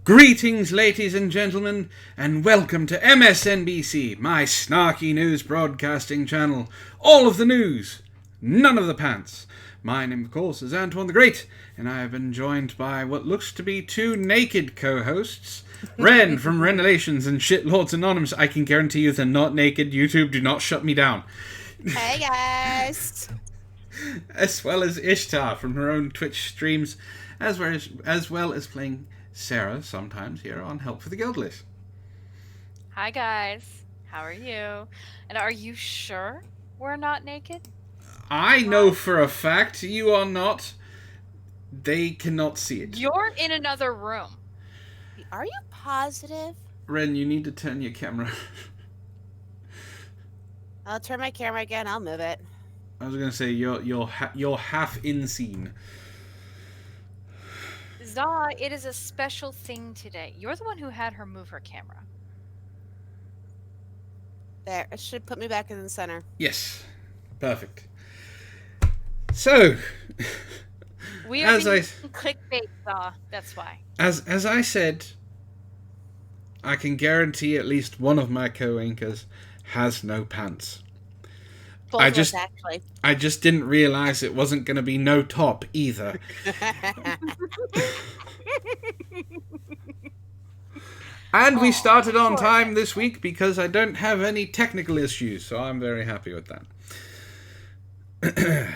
Greetings, ladies and gentlemen, and welcome to MSNBC, my snarky news broadcasting channel. All of the news, none of the pants. My name, of course, is Antoine the Great, and I have been joined by what looks to be two naked co-hosts. Wren from Wren Relations and Shitlords Anonymous. I can guarantee you they're not naked. YouTube, do not shut me down. Hey, guys. As well as Ishtar from her own Twitch streams, as well as playing Sarah sometimes here on Help for the Guildless. Hi guys, how are you? And are you sure we're not naked? I know for a fact you are not. They cannot see it. You're in another room. Are you positive? Wren, you need to turn your camera. I'll turn my camera again. I'll move it. I was gonna say you're half in scene. Zah, it is a special thing today. You're the one who had her move her camera. There, it should put me back in the center. Yes, perfect. So, We are being clickbait, Zah. That's why. As I said, I can guarantee at least one of my co-anchors has no pants. Both of us, actually. I just didn't realize it wasn't going to be no top either. And we started on time this week because I don't have any technical issues, so I'm very happy with that.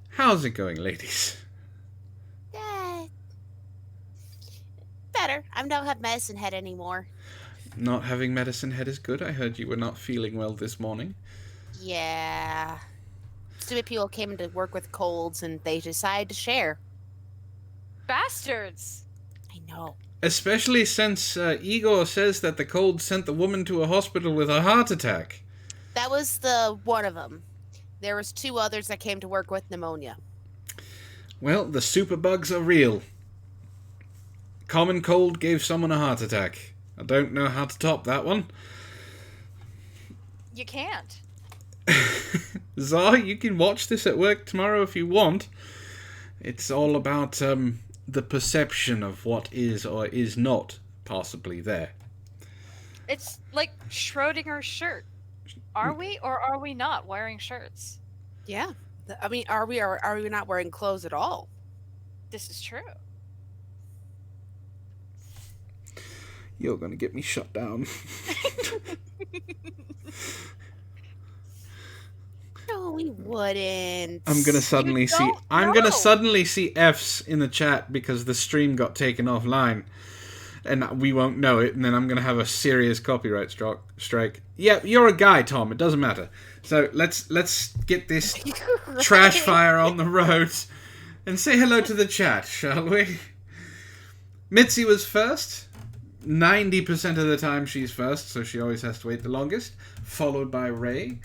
How's it going, ladies? Better. I don't have medicine head anymore. Not having medicine head is good. I heard you were not feeling well this morning. Yeah. Stupid people came into work with colds and they decided to share. Bastards! I know. Especially since Igor says that the cold sent the woman to a hospital with a heart attack. That was the one of them. There was two others that came to work with pneumonia. Well, the superbugs are real. Common cold gave someone a heart attack. I don't know how to top that one. You can't. Zah, you can watch this at work tomorrow if you want. It's all about the perception of what is or is not possibly there. It's like Schrodinger's shirt. Are we or are we not wearing shirts? Yeah. I mean, are we not wearing clothes at all? This is true. You're going to get me shut down. No, we wouldn't. I'm going to suddenly see F's in the chat because the stream got taken offline. and we won't know it, and then I'm going to have a serious copyright strike. Yeah, you're a guy, Tom. It doesn't matter. So let's get this trash fire on the road and say hello to the chat, shall we? Mitzi was first. 90% of the time she's first, so she always has to wait the longest. Followed by Ray.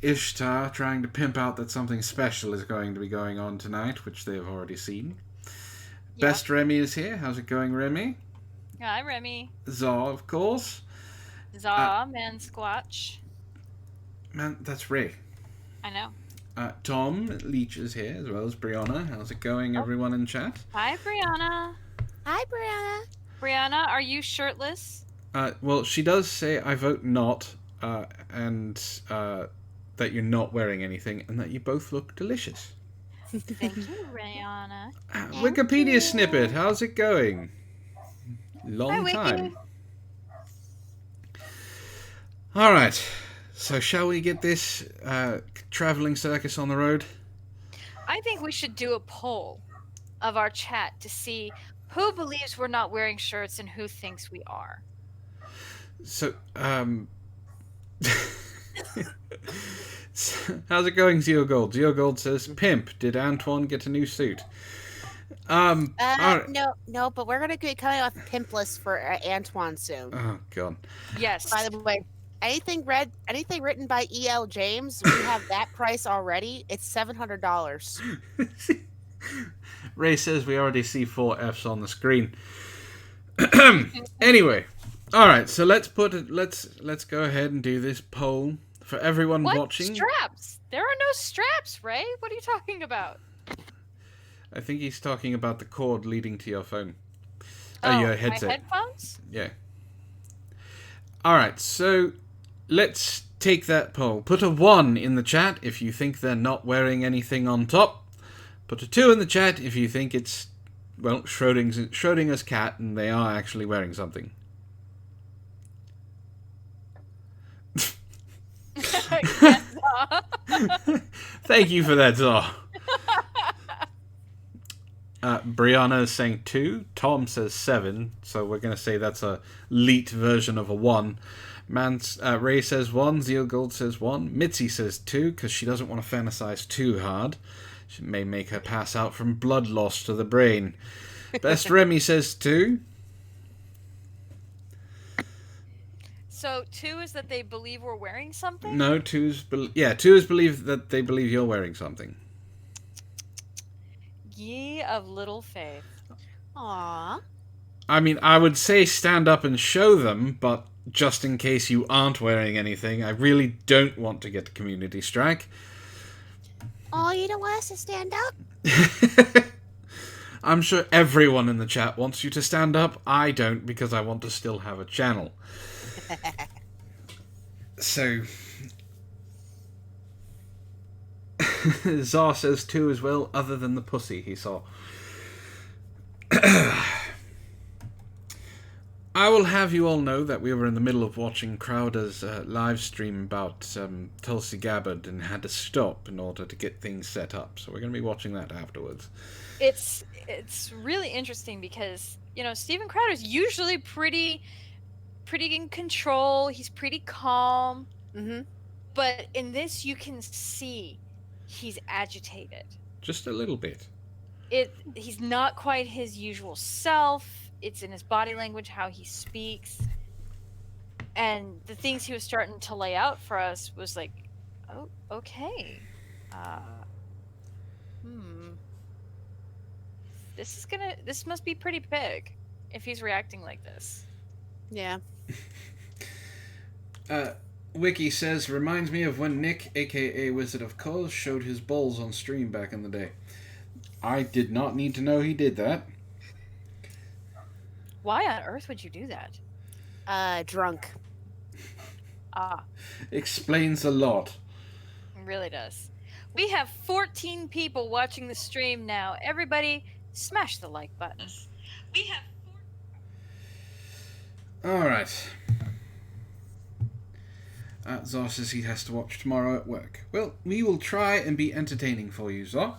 Ishtar trying to pimp out that something special is going to be going on tonight, which they have already seen. Yeah. Best Remy is here. How's it going, Remy? Hi, Remy. Zaw, of course. Zaw, man, Squatch. Man, that's Ray. I know. Tom Leach is here, as well as Brianna. How's it going, everyone in chat? Hi, Brianna. Hi, Brianna. Brianna, are you shirtless? Well, she does say, I vote not, and that you're not wearing anything, and that you both look delicious. Thank you, Brianna. Wikipedia snippet, how's it going? Long Hi, time. Wiki. Alright, so shall we get this travelling circus on the road? I think we should do a poll of our chat to see who believes we're not wearing shirts and who thinks we are. So, how's it going, Zio Gold? Zio Gold says, Pimp, did Antoine get a new suit? Alright. No, but we're gonna be coming off pimp list for Antoine soon. Oh, God. Yes. By the way, anything written by E.L. James, we have that price already. It's $700. Ray says we already see 4 Fs on the screen. Anyway, all right. So let's go ahead and do this poll for everyone What watching. straps? There are no straps, Ray. What are you talking about? I think he's talking about the cord leading to your phone. Oh, Your headset. My headphones? Yeah. All right. So let's take that poll. Put a 1 in the chat if you think they're not wearing anything on top. Put a 2 in the chat if you think it's, well, Schrodinger's cat and they are actually wearing something. Yes, Thank you for that, Zah. Brianna is saying 2. Tom says 7. So we're going to say that's a leet version of a 1. Ray says 1. Zeal Gold says 1. Mitzi says 2 because she doesn't want to fantasize too hard. She may make her pass out from blood loss to the brain. Best Remy says 2. So 2 is that they believe we're wearing something? No, 2 is believe that they believe you're wearing something. Ye of little faith. Aww. I mean, I would say stand up and show them, but just in case you aren't wearing anything, I really don't want to get a community strike. Oh, you don't want us to stand up? I'm sure everyone in the chat wants you to stand up. I don't, because I want to still have a channel. So, Zar says 2 as well, other than the pussy he saw. I will have you all know that we were in the middle of watching Crowder's live stream about Tulsi Gabbard and had to stop in order to get things set up. So we're going to be watching that afterwards. It's really interesting because, you know, Steven Crowder's usually pretty in control. He's pretty calm. Mm-hmm. But in this, you can see he's agitated. Just a little bit. He's not quite his usual self. It's in his body language, how he speaks. And the things he was starting to lay out for us was like, oh, okay. This must be pretty big if he's reacting like this. Yeah. Wiki says, reminds me of when Nick, aka Wizard of Cause, showed his balls on stream back in the day. I did not need to know he did that. Why on earth would you do that? Drunk. Explains a lot. It really does. We have 14 people watching the stream now. Everybody, smash the like button. We have Alright. Zar says he has to watch tomorrow at work. Well, we will try and be entertaining for you, Zar.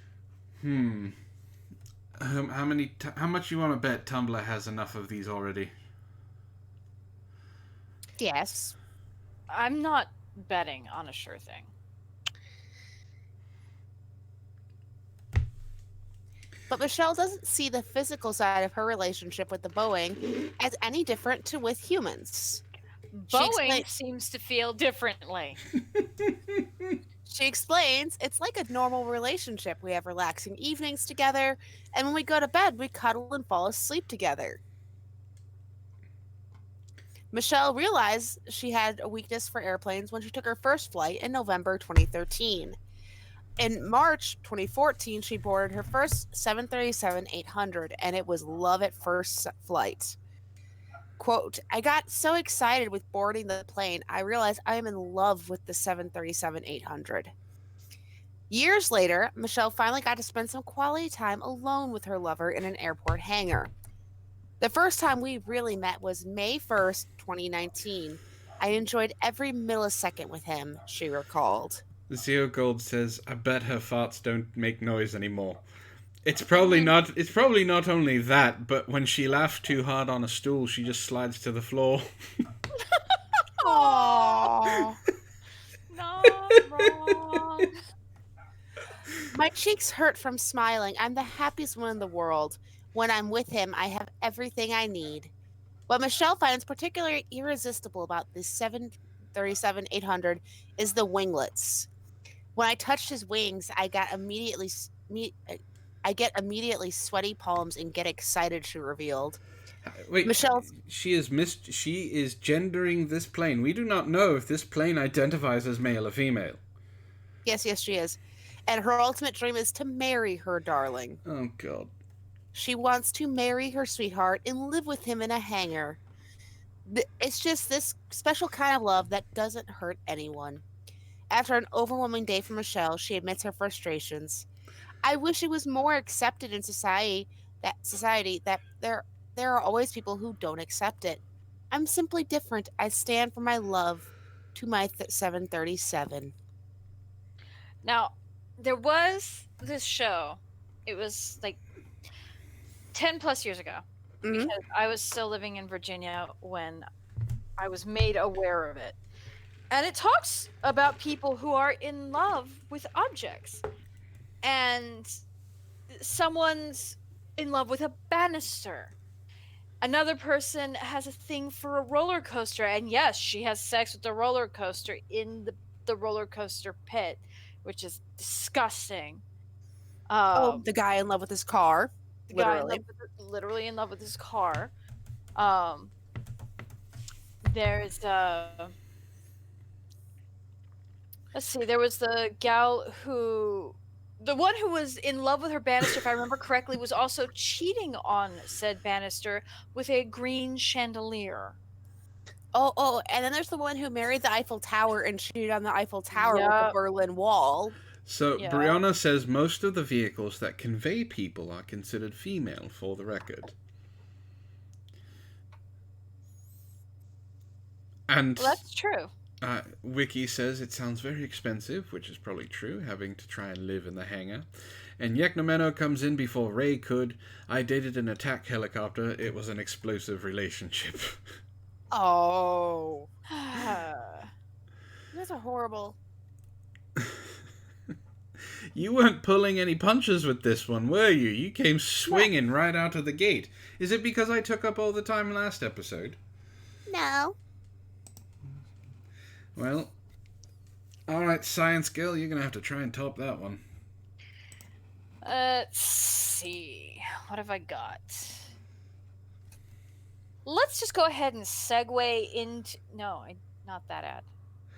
How much you want to bet Tumblr has enough of these already? Yes. I'm not betting on a sure thing. But Michelle doesn't see the physical side of her relationship with the Boeing as any different to with humans. Boeing seems to feel differently. She explains it's like a normal relationship. We have relaxing evenings together, and when we go to bed, we cuddle and fall asleep together. Michelle realized she had a weakness for airplanes when she took her first flight in November 2013. In March 2014, she boarded her first 737-800, and it was love at first flight. Quote, I got so excited with boarding the plane, I realized I am in love with the 737-800. Years later, Michelle finally got to spend some quality time alone with her lover in an airport hangar. The first time we really met was May 1st, 2019. I enjoyed every millisecond with him, she recalled. Zero Gold says, I bet her farts don't make noise anymore. It's probably not only that, but when she laughs too hard on a stool, she just slides to the floor. Aww. Not wrong. My cheeks hurt from smiling. I'm the happiest one in the world. When I'm with him, I have everything I need. What Michelle finds particularly irresistible about this 737-800 is the winglets. When I touched his wings, I get immediately sweaty palms and get excited, she revealed. Wait, Michelle's she is gendering this plane. We do not know if this plane identifies as male or female. Yes, she is. And her ultimate dream is to marry her darling. Oh, God. She wants to marry her sweetheart and live with him in a hangar. It's just this special kind of love that doesn't hurt anyone. After an overwhelming day for Michelle, she admits her frustrations. I wish it was more accepted in society that there are always people who don't accept it. I'm simply different. I stand for my love to my 737. Now, there was this show. It was like 10 plus years ago. Mhm. Because I was still living in Virginia when I was made aware of it. And it talks about people who are in love with objects. And someone's in love with a banister. Another person has a thing for a roller coaster. And yes, she has sex with the roller coaster in the roller coaster pit, which is disgusting. The guy in love with his car. The guy literally in love with his car. There's let's see, there was the one who was in love with her banister, if I remember correctly, was also cheating on said banister with a green chandelier. Oh, and then there's the one who married the Eiffel Tower and cheated on the Eiffel Tower with the Yep. Berlin Wall. So, Yeah. Brianna says most of the vehicles that convey people are considered female, for the record. And Well, that's true. Wiki says it sounds very expensive, which is probably true, having to try and live in the hangar. And Yeknomeno comes in before Ray could. I dated an attack helicopter. It was an explosive relationship. Oh. You guys are horrible. You weren't pulling any punches with this one, were you? You came swinging right out of the gate. Is it because I took up all the time last episode? No. Well, alright, Science Girl, you're gonna have to try and top that one. Let's see. What have I got? Let's just go ahead and segue into... No, not that ad.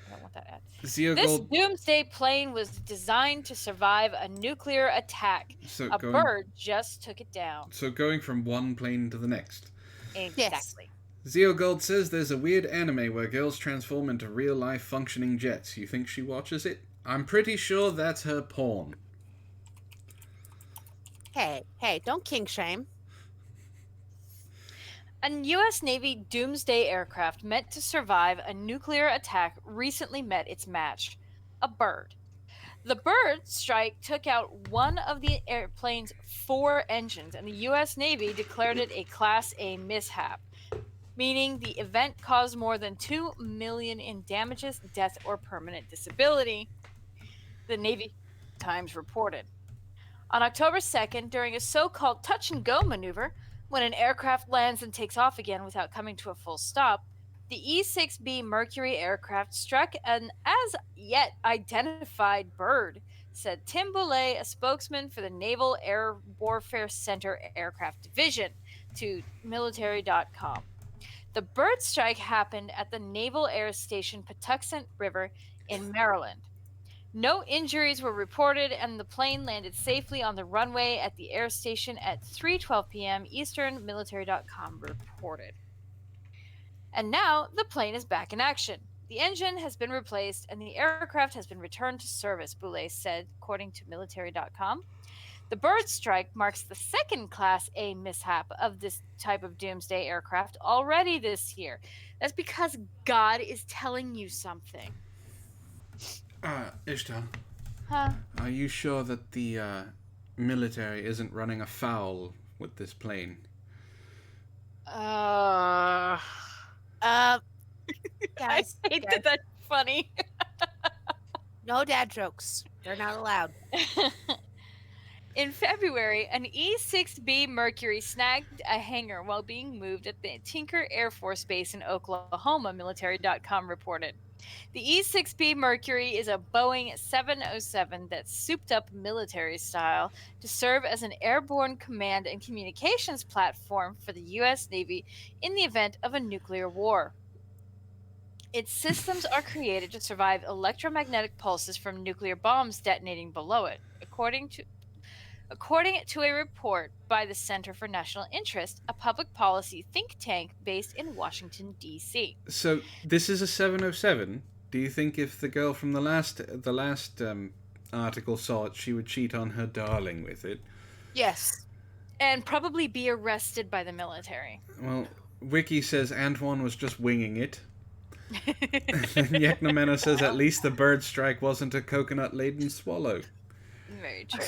I don't want that ad. This doomsday plane was designed to survive a nuclear attack. A bird just took it down. So going from one plane to the next. Exactly. Zeo Gold says there's a weird anime where girls transform into real-life functioning jets. You think she watches it? I'm pretty sure that's her porn. Hey, don't kink shame. A U.S. Navy doomsday aircraft meant to survive a nuclear attack recently met its match, a bird. The bird strike took out one of the airplane's 4 engines, and the U.S. Navy declared it a Class A mishap, meaning the event caused more than $2 million in damages, death, or permanent disability, the Navy Times reported. On October 2nd, during a so-called touch-and-go maneuver, when an aircraft lands and takes off again without coming to a full stop, the E-6B Mercury aircraft struck an as-yet identified bird, said Tim Boulay, a spokesman for the Naval Air Warfare Center Aircraft Division, to military.com. The bird strike happened at the Naval Air Station Patuxent River in Maryland. No injuries were reported, and the plane landed safely on the runway at the air station at 3:12 p.m. Eastern, military.com reported. And now the plane is back in action. The engine has been replaced and the aircraft has been returned to service, Boulay said, according to military.com. The bird strike marks the second Class A mishap of this type of doomsday aircraft already this year. That's because God is telling you something. Ishtar, Huh? are you sure that the military isn't running afoul with this plane? Guys, I hate that that's funny. no dad jokes. They're not allowed. In February, an E-6B Mercury snagged a hangar while being moved at the Tinker Air Force Base in Oklahoma, military.com reported. The E-6B Mercury is a Boeing 707 that's souped up military style to serve as an airborne command and communications platform for the U.S. Navy in the event of a nuclear war. Its systems are created to survive electromagnetic pulses from nuclear bombs detonating below it, according to a report by the Center for National Interest, a public policy think tank based in Washington, D.C. So this is a 707. Do you think if the girl from the last article saw it, she would cheat on her darling with it? Yes. And probably be arrested by the military. Well, Wiki says Antoine was just winging it. Yeknomena says at least the bird strike wasn't a coconut-laden swallow. Very true.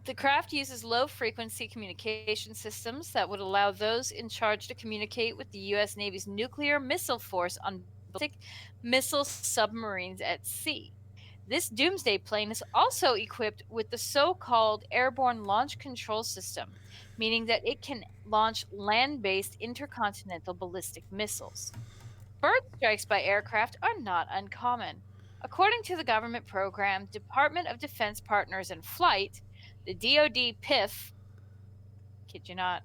The craft uses low-frequency communication systems that would allow those in charge to communicate with the U.S. Navy's nuclear missile force on ballistic missile submarines at sea. This doomsday plane is also equipped with the so-called Airborne Launch Control System, meaning that it can launch land-based intercontinental ballistic missiles. Bird strikes by aircraft are not uncommon. According to the government program Department of Defense Partners in Flight, the DoD PIF, kid you not,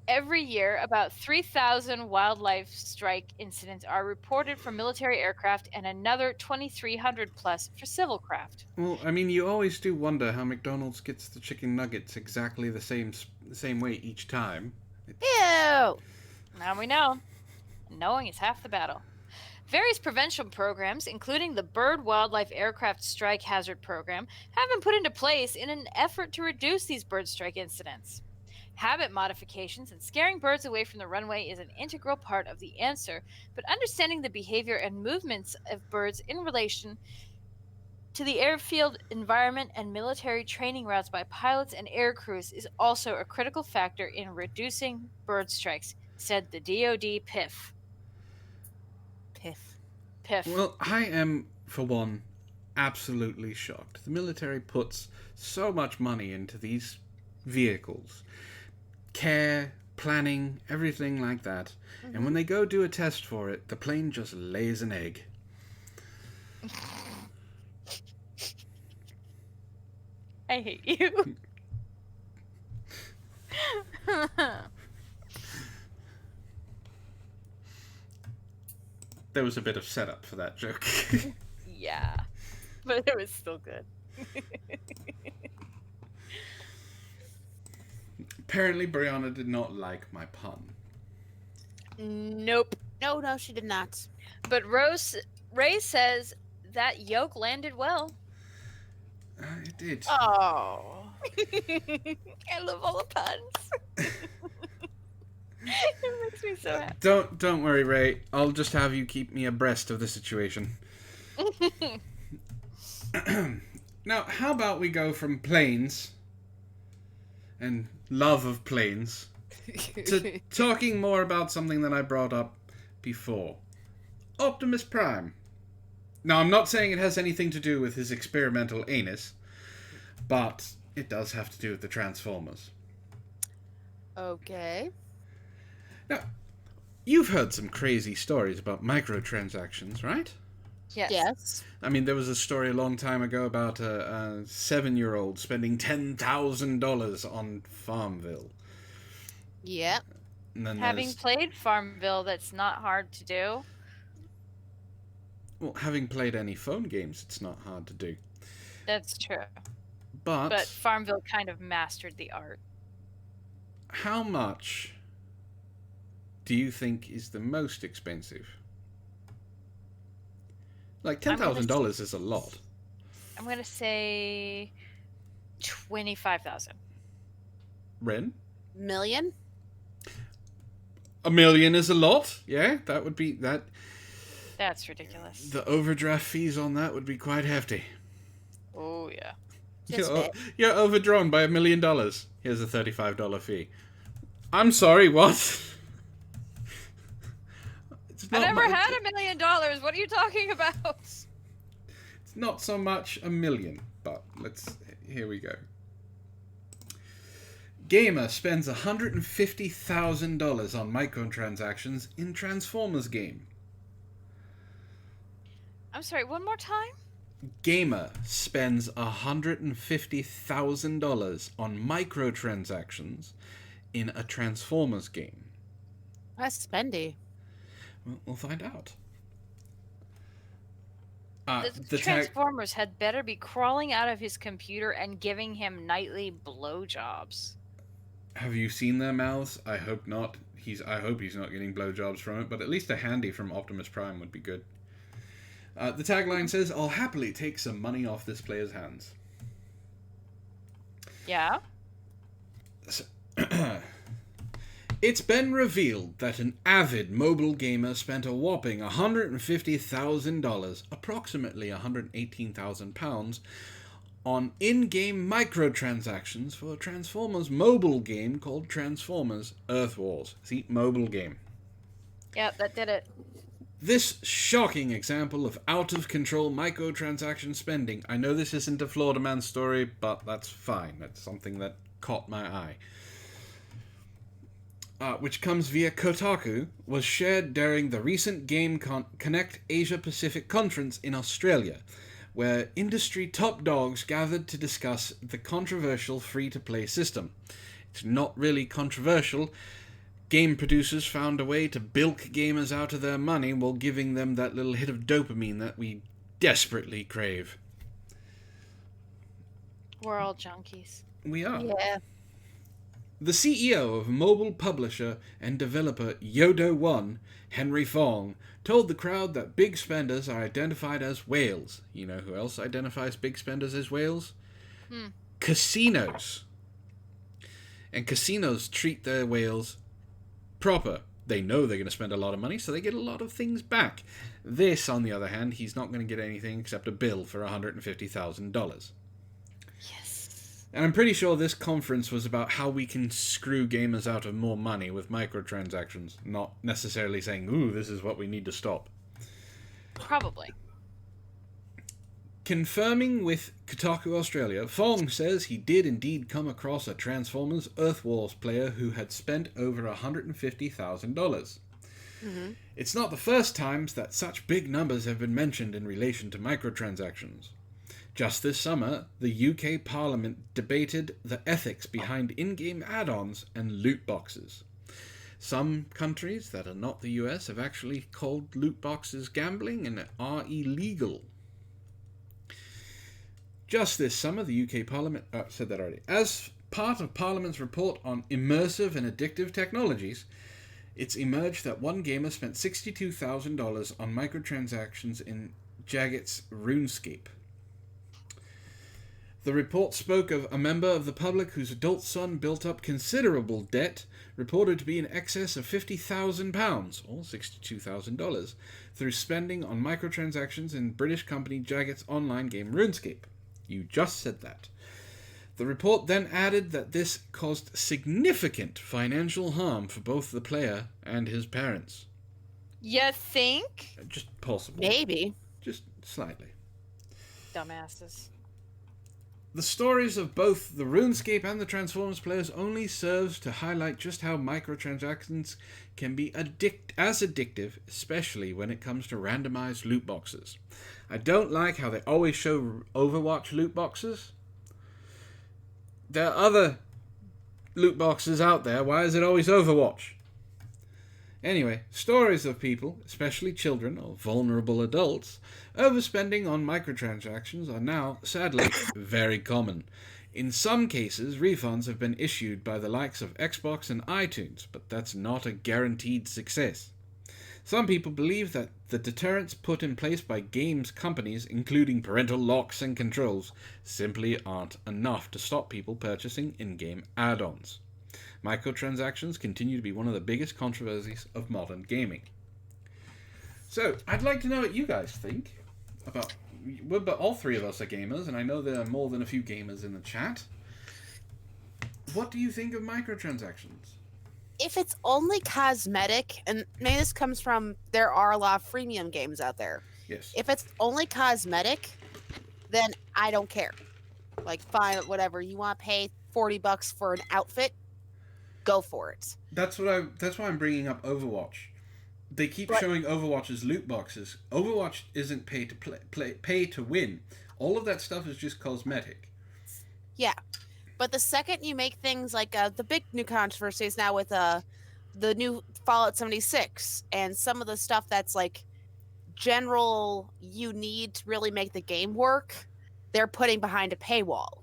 every year about 3,000 wildlife strike incidents are reported for military aircraft and another 2,300 plus for civil craft. Well, I mean, you always do wonder how McDonald's gets the chicken nuggets exactly the same way each time. Ew! Now we know. Knowing is half the battle. Various prevention programs, including the Bird Wildlife Aircraft Strike Hazard Program, have been put into place in an effort to reduce these bird strike incidents. Habit modifications and scaring birds away from the runway is an integral part of the answer, but understanding the behavior and movements of birds in relation to the airfield environment and military training routes by pilots and air crews is also a critical factor in reducing bird strikes, said the DoD PIF. PIF. Well, I am, for one, absolutely shocked. The military puts so much money into these vehicles. Care, planning, everything like that. Mm-hmm. And when they go do a test for it, the plane just lays an egg. I hate you. There was a bit of setup for that joke. Yeah, but it was still good. Apparently, Brianna did not like my pun. Nope. No, she did not. But Ray says that yoke landed well. It did. Oh. I love all the puns. It makes me so happy. Don't worry, Ray. I'll just have you keep me abreast of the situation. Now, how about we go from planes and love of planes to talking more about something that I brought up before. Optimus Prime. Now, I'm not saying it has anything to do with his experimental anus, but it does have to do with the Transformers. Okay. Now, you've heard some crazy stories about microtransactions, right? Yes. Yes. I mean, there was a story a long time ago about a 7-year-old spending $10,000 on Farmville. Yep. And then Having played Farmville, that's not hard to do. well, having played any phone games, it's not hard to do. That's true. But But Farmville kind of mastered the art. how much do you think is the most expensive? Like $10,000 is a lot. I'm gonna say 25,000. Wren? Million? $1 million is a lot. Yeah, that would be that. That's ridiculous. The overdraft fees on that would be quite hefty. Oh yeah. Just You're overdrawn by $1 million. Here's a $35 fee. I'm sorry, what? It's I not never much- had $1 million. What are you talking about? It's not so much a million, but here we go. Gamer spends $150,000 on microtransactions in Transformers game. I'm sorry, one more time? Gamer spends $150,000 on microtransactions in a Transformers game. That's spendy. Well, we'll find out. The Transformers had better be crawling out of his computer and giving him nightly blowjobs. Have you seen their mouths? I hope not. I hope he's not getting blowjobs from it, but at least a handy from Optimus Prime would be good. The tagline says, "I'll happily take some money off this player's hands." Yeah? So, it's been revealed that an avid mobile gamer spent a whopping $150,000, approximately £118,000, on in-game microtransactions for a Transformers mobile game called Transformers Earth Wars. See, mobile game. Yep, that did it. This shocking example of out-of-control microtransaction spending. I know this isn't a Florida Man story, but that's fine. That's something that caught my eye. Which comes via Kotaku, was shared during the recent Game Connect Asia Pacific Conference in Australia, where industry top dogs gathered to discuss the controversial free-to-play system. It's not really controversial. Game producers found a way to bilk gamers out of their money while giving them that little hit of dopamine that we desperately crave. We're all junkies. We are. Yeah. The CEO of mobile publisher and developer Yodo One, Henry Fong, told the crowd that big spenders are identified as whales. You know who else identifies big spenders as whales? Casinos. And casinos treat their whales proper. They know they're going to spend a lot of money, so they get a lot of things back. This, on the other hand, he's not going to get anything except a bill for $150,000. Yes. And I'm pretty sure this conference was about how we can screw gamers out of more money with microtransactions, not necessarily saying, ooh, this is what we need to stop. Probably. Confirming with Kotaku Australia, Fong says he did indeed come across a Transformers Earth Wars player who had spent over $150,000. It's not the first times that such big numbers have been mentioned in relation to microtransactions. Just this summer, the UK Parliament debated the ethics behind in-game add-ons and loot boxes. Some countries that are not the US have actually called loot boxes gambling and are illegal. Just this summer, the UK Parliament said that already. As part of Parliament's report on immersive and addictive technologies, it's emerged that one gamer spent $62,000 on microtransactions in Jagett's RuneScape. The report spoke of a member of the public whose adult son built up considerable debt, reported to be in excess of £50,000, or $62,000, through spending on microtransactions in British company Jagett's online game RuneScape. You just said that. The report then added that this caused significant financial harm for both the player and his parents. You think? Just possible. Maybe. Just slightly. Dumbasses. The stories of both the RuneScape and the Transformers players only serves to highlight just how microtransactions can be as addictive, especially when it comes to randomized loot boxes. I don't like how they always show Overwatch loot boxes. There are other loot boxes out there. Why is it always Overwatch? Anyway, stories of people, especially children or vulnerable adults, overspending on microtransactions are now, sadly, very common. In some cases, refunds have been issued by the likes of Xbox and iTunes, but that's not a guaranteed success. Some people believe that the deterrents put in place by games companies, including parental locks and controls, simply aren't enough to stop people purchasing in-game add-ons. Microtransactions continue to be one of the biggest controversies of modern gaming. So, I'd like to know what you guys think about... But all three of us are gamers, and I know there are more than a few gamers in the chat. What do you think of microtransactions? If it's only cosmetic, and maybe this comes from there are a lot of freemium games out there. Yes. If it's only cosmetic, then I don't care. Like, fine, whatever. You want to pay $40 for an outfit? Go for it. That's why I'm bringing up Overwatch. They keep showing Overwatch as loot boxes. Overwatch isn't pay to win. All of that stuff is just cosmetic. Yeah. But the second you make things like the big new controversy is now with the new Fallout 76 and some of the stuff that's like general you need to really make the game work, they're putting behind a paywall.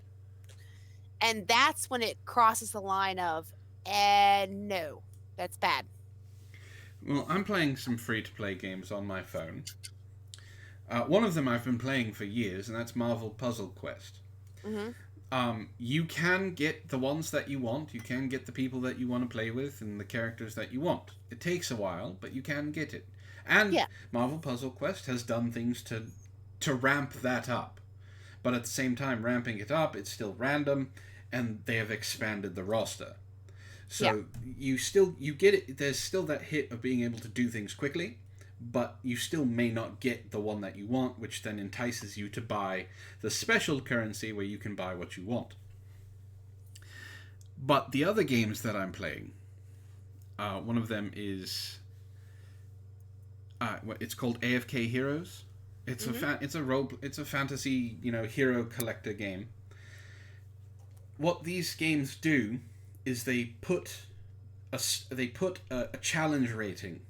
And that's when it crosses the line of, no, that's bad. Well, I'm playing some free-to-play games on my phone. One of them I've been playing for years, and that's Marvel Puzzle Quest. Mm-hmm. You can get the ones that you want. You can get the people that you want to play with and the characters that you want. It takes a while, but you can get it. And Marvel Puzzle Quest has done things to ramp that up. But at the same time, ramping it up, it's still random, and they have expanded the roster. So you get it. There's still that hit of being able to do things quickly, but you still may not get the one that you want, which then entices you to buy the special currency where you can buy what you want. But the other games that I'm playing, one of them is it's called AFK Heroes. It's it's a fantasy, hero collector game. What these games do is they put a challenge rating,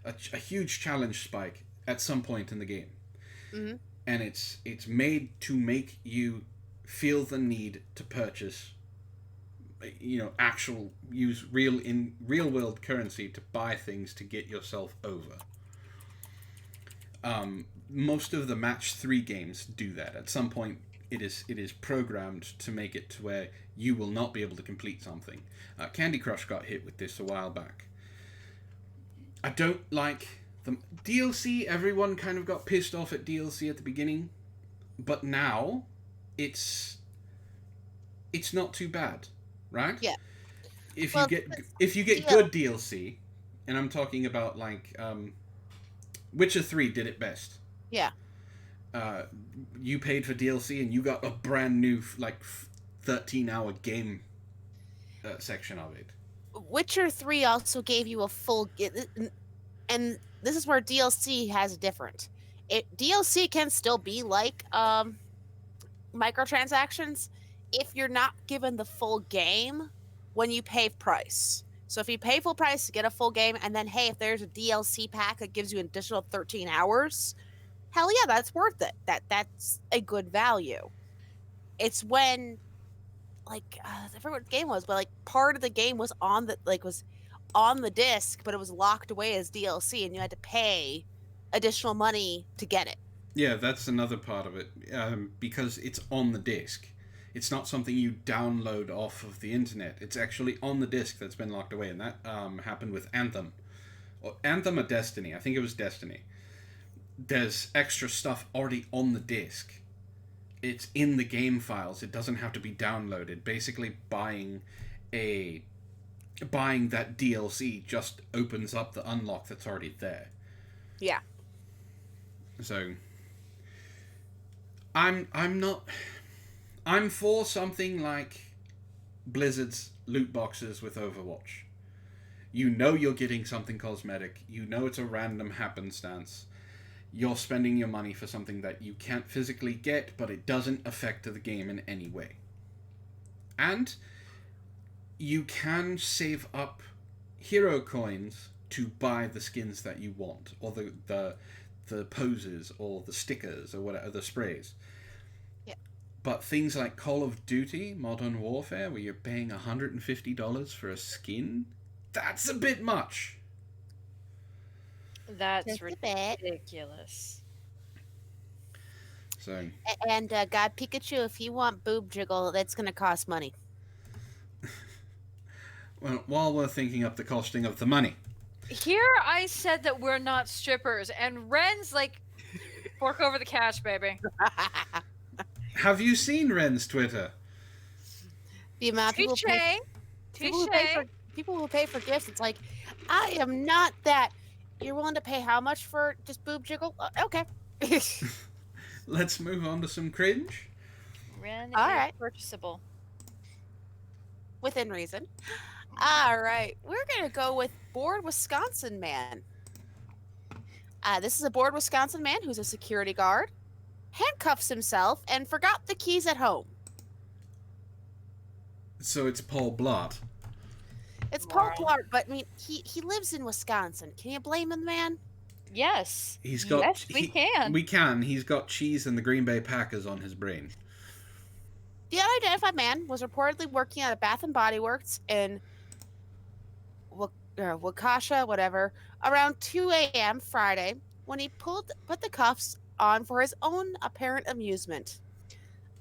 a huge challenge spike at some point in the game, and it's made to make you feel the need to purchase, use real world currency to buy things to get yourself over. Most of the match 3 games do that. At some point, it is programmed to make it to where you will not be able to complete something. Candy Crush got hit with this a while back. I don't like the DLC. Everyone kind of got pissed off at DLC at the beginning, but now it's not too bad, right? Yeah. If you get good DLC, and I'm talking about like Witcher 3 did it best. Yeah. You paid for DLC and you got a brand new 13-hour game section of it. Witcher 3 also gave you a full... And this is where DLC has a different. DLC can still be like microtransactions if you're not given the full game when you pay price. So if you pay full price to get a full game, and then, hey, if there's a DLC pack that gives you an additional 13 hours, hell yeah, that's worth it. That's a good value. It's when, I forget what the game was, but part of the game was on the disc, but it was locked away as DLC, and you had to pay additional money to get it. Yeah, that's another part of it, because it's on the disc. It's not something you download off of the internet. It's actually on the disc that's been locked away, and that happened with Anthem. Or Anthem or Destiny. I think it was Destiny. There's extra stuff already on the disc. It's in the game files. It doesn't have to be downloaded. Basically, buying that DLC just opens up the unlock that's already there. Yeah. So I'm for something like Blizzard's loot boxes with Overwatch. You know you're getting something cosmetic. You know it's a random happenstance. You're spending your money for something that you can't physically get, but it doesn't affect the game in any way. And you can save up hero coins to buy the skins that you want, or the poses, or the stickers, or whatever, the sprays. Yeah. But things like Call of Duty, Modern Warfare, where you're paying $150 for a skin, that's a bit much. That's a bit. ridiculous. So. And God Pikachu, if you want boob jiggle, that's going to cost money. Well, while we're thinking up the costing of the money. Here I said that we're not strippers, and Wren's like, fork over the cash, baby. Have you seen Wren's Twitter? The amount of people who pay for gifts, it's like, I am not that. You're willing to pay how much for just boob jiggle? Okay. Let's move on to some cringe. Wren All is right. purchasable. Within reason. All right. We're going to go with Bored Wisconsin Man. This is a bored Wisconsin man who's a security guard, handcuffs himself, and forgot the keys at home. So it's Paul Blart. It's Paul Blart, but I mean, he lives in Wisconsin. Can you blame him, man? Yes. He's got. Yes, we can. We can. He's got cheese and the Green Bay Packers on his brain. The unidentified man was reportedly working at a Bath and Body Works in Waukesha, whatever, around 2 a.m. Friday when he put the cuffs on for his own apparent amusement.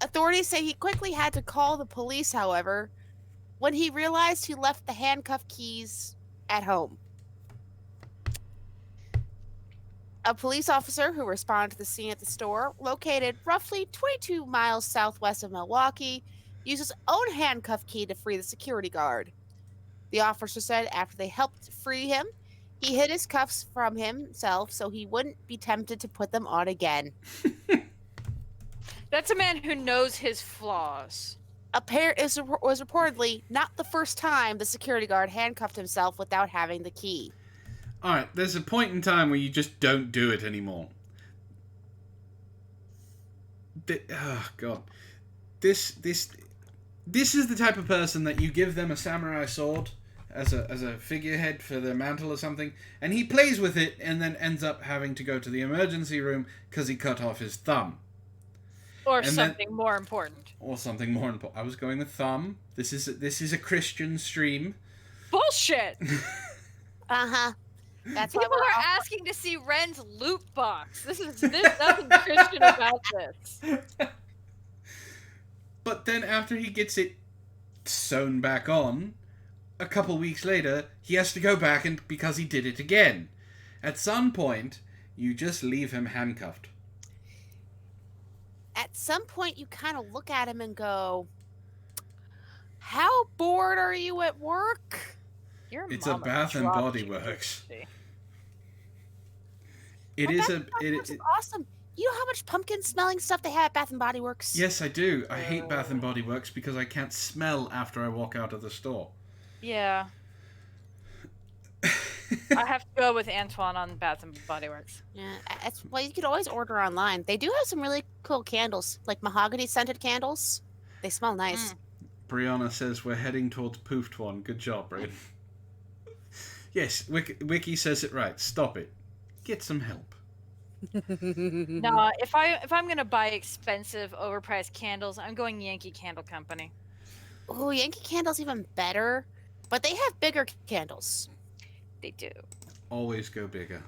Authorities say he quickly had to call the police, however, when he realized he left the handcuff keys at home. A police officer who responded to the scene at the store, located roughly 22 miles southwest of Milwaukee, used his own handcuff key to free the security guard. The officer said after they helped free him, he hid his cuffs from himself so he wouldn't be tempted to put them on again. That's a man who knows his flaws. Was reportedly not the first time the security guard handcuffed himself without having the key. Alright, there's a point in time where you just don't do it anymore. Oh, God. This is the type of person that you give them a samurai sword as a figurehead for their mantle or something, and he plays with it and then ends up having to go to the emergency room because he cut off his thumb. Or something more important. Or something more important. I was going with thumb. This is a Christian stream. Bullshit! Uh-huh. That's why People we're are asking to see Wren's loot box. There's nothing Christian about this. But then after he gets it sewn back on, a couple weeks later, he has to go back and because he did it again. At some point, you just leave him handcuffed. At some point, you kind of look at him and go, how bored are you at work? It's a Bath and Body Works. It's awesome. You know how much pumpkin smelling stuff they have at Bath and Body Works? Yes, I do. I hate Bath and Body Works because I can't smell after I walk out of the store. Yeah. I have to go with Antoine on Bath and Body Works. Yeah, well, you could always order online. They do have some really cool candles, like mahogany scented candles. They smell nice. Brianna says we're heading towards Poofed One. Good job, Braden. Yes, Wiki says it right. Stop it. Get some help. No, if I'm gonna buy expensive, overpriced candles, I'm going Yankee Candle Company. Oh, Yankee Candle's even better, but they have bigger candles. They do. Always go bigger.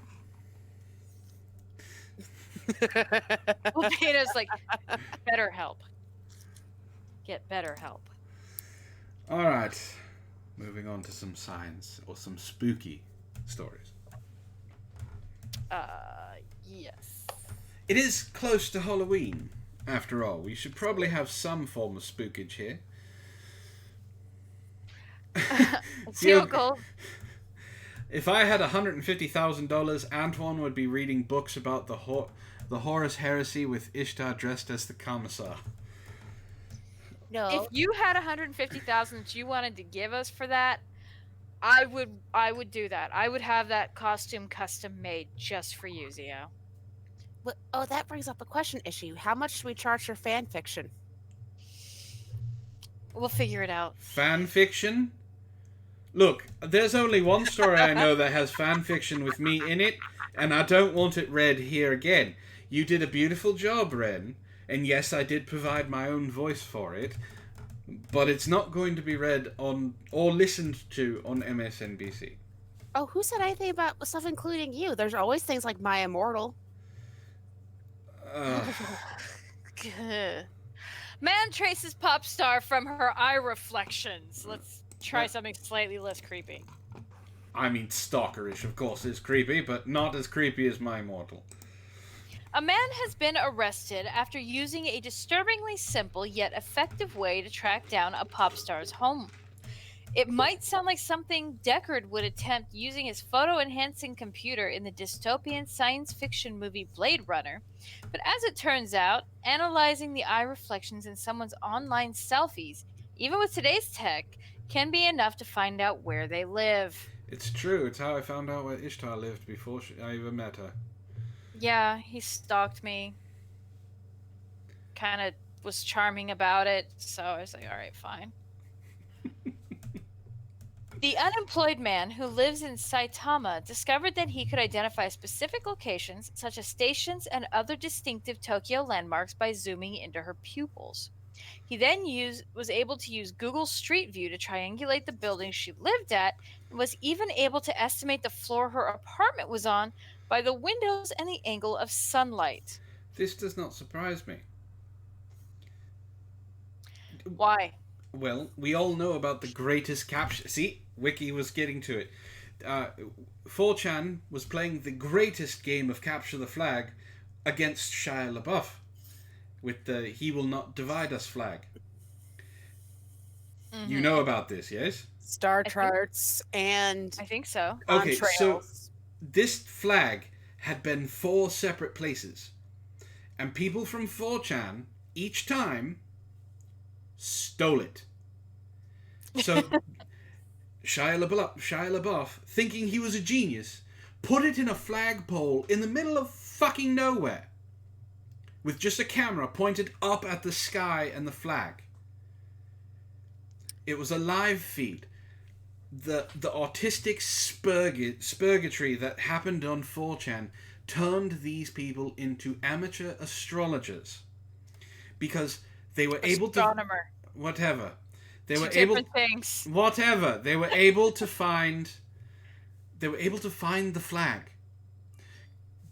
Volcano's like, better help. get better help. All right. Moving on to some science or some spooky stories. Yes. It is close to Halloween, after all. We should probably have some form of spookage here. See what goes. If I had $150,000, Antoine would be reading books about the Horus Heresy with Ishtar dressed as the Commissar. No. If you had 150,000 that you wanted to give us for that, I would do that. I would have that costume custom made just for you, Zio. Oh, that brings up a question issue. How much do we charge for fan fiction? We'll figure it out. Fan fiction? Look, there's only one story I know that has fan fiction with me in it, and I don't want it read here again. You did a beautiful job, Wren, and yes, I did provide my own voice for it, but it's not going to be read on or listened to on MSNBC. Oh, who said anything about stuff including you? There's always things like My Immortal. Man traces pop star from her eye reflections. Let's try something slightly less creepy. I mean, stalkerish, of course, is creepy, but not as creepy as My Immortal. A man has been arrested after using a disturbingly simple yet effective way to track down a pop star's home. It might sound like something Deckard would attempt using his photo-enhancing computer in the dystopian science fiction movie Blade Runner, but as it turns out, analyzing the eye reflections in someone's online selfies, even with today's tech, can be enough to find out where they live. It's true, it's how I found out where Ishtar lived before I even met her. Yeah, he stalked me. Kind of was charming about it, so I was like, alright, fine. The unemployed man who lives in Saitama discovered that he could identify specific locations, such as stations and other distinctive Tokyo landmarks, by zooming into her pupils. He then was able to use Google Street View to triangulate the building she lived at, and was even able to estimate the floor her apartment was on by the windows and the angle of sunlight. This does not surprise me. Why? Well, we all know about the greatest capture... See, Wiki was getting to it. 4chan was playing the greatest game of Capture the Flag against Shia LaBeouf with the He Will Not Divide Us flag. Mm-hmm. You know about this, yes? Star charts and... I think so. Okay, so this flag had been 4 separate places. And people from 4chan, each time, stole it. So Shia LaBeouf, thinking he was a genius, put it in a flagpole in the middle of fucking nowhere, with just a camera pointed up at the sky and the flag. It was a live feed. The autistic spurgatory that happened on 4chan turned these people into amateur astrologers, because they were able to... Whatever. They were able... things. Whatever. They were able to find... They were able to find the flag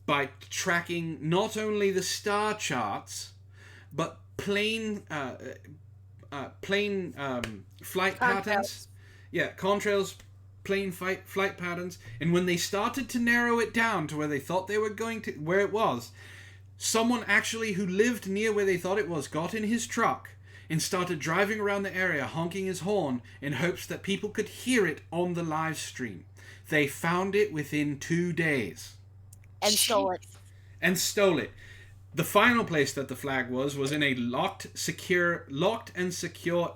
by tracking not only the star charts, but plain flight patterns. Yeah, contrails, plain flight patterns. And when they started to narrow it down to where they thought they were going to... where it was, someone actually who lived near where they thought it was got in his truck and started driving around the area honking his horn in hopes that people could hear it on the live stream. They found it within 2 days. And stole it. And stole it. The final place that the flag was in a locked and secure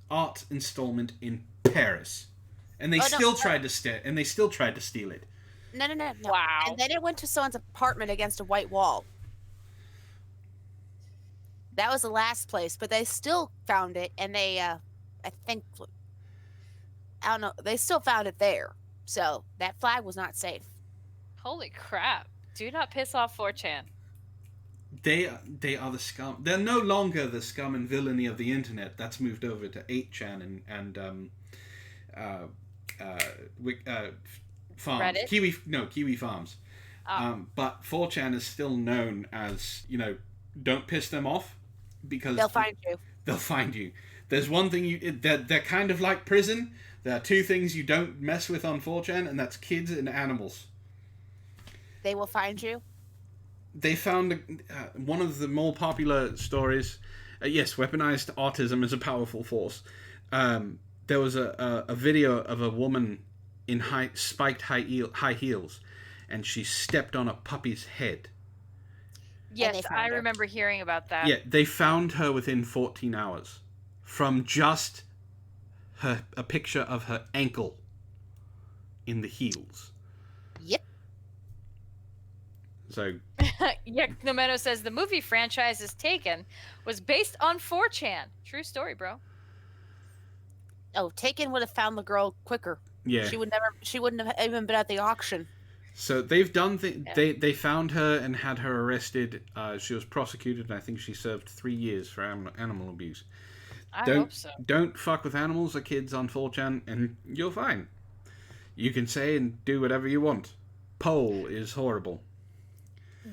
art installment in Paris. And they tried to steal it. No. Wow. And then it went to someone's apartment against a white wall. That was the last place, but they still found it, and they, I don't know, they still found it there. So that flag was not safe. Holy crap. Do not piss off 4chan. They are the scum. They're no longer the scum and villainy of the internet. That's moved over to 8chan and Farms. Reddit? Kiwi Farms. But 4chan is still known as, don't piss them off, because they'll find you. they'll find you. There's one thing they're kind of like prison. There are two things you don't mess with on 4chan, and that's kids and animals. They will find you. They found one of the more popular stories. Yes, weaponized autism is a powerful force. There was a video of a woman in spiked high heels, and she stepped on a puppy's head. Yes, I remember hearing about that. Yeah, they found her within 14 hours from just a picture of her ankle in the heels. Yep. So... Nomeno says the movie franchise is Taken was based on 4chan. True story, bro. Oh, Taken would have found the girl quicker. Yeah. She wouldn't have even been at the auction. So they've done they found her and had her arrested. She was prosecuted, and I think she served 3 years for animal abuse. I hope so. Don't fuck with animals or kids on 4chan, and you're fine. You can say and do whatever you want. Poll is horrible.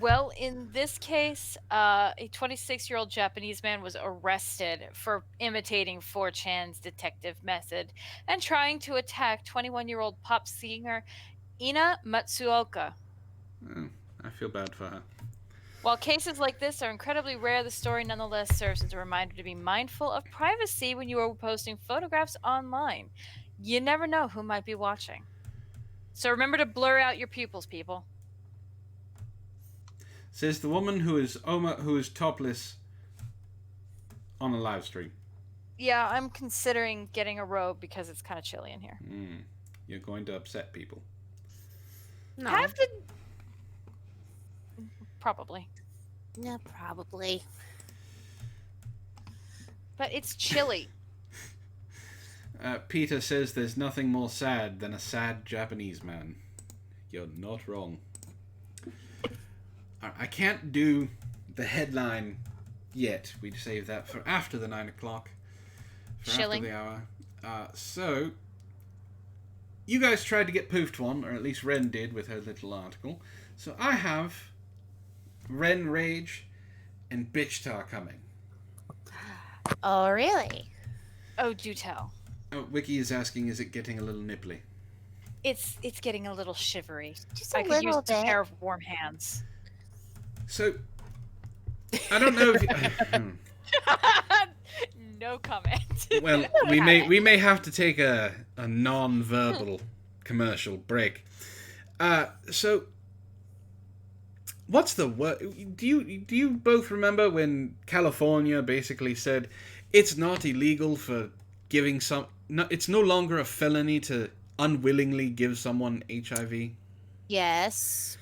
Well, in this case, a 26-year-old Japanese man was arrested for imitating 4chan's detective method and trying to attack 21-year-old pop singer Ina Matsuoka. Oh, I feel bad for her. While cases like this are incredibly rare, the story nonetheless serves as a reminder to be mindful of privacy when you are posting photographs online. You never know who might be watching. So remember to blur out your pupils, people. Says the woman who is topless on a live stream. Yeah, I'm considering getting a robe because it's kind of chilly in here. You're going to upset people. No. Have to... Probably. Yeah, probably. But it's chilly. Peter says there's nothing more sad than a sad Japanese man. You're not wrong. I can't do the headline yet. We'd save that for after the 9 o'clock. Chilling. After the hour. So, you guys tried to get poofed one, or at least Wren did with her little article. So I have Wren Rage and Ishtar coming. Oh, really? Oh, do tell. Oh, Wiki is asking, is it getting a little nipply? It's getting a little shivery. Just a I could little use a bit. pair of warm hands. So, I don't know if you... No comment. Well, we may have to take a non-verbal commercial break. So, what's the word? Do you both remember when California basically said it's not illegal for giving it's no longer a felony to unwillingly give someone HIV? Yes.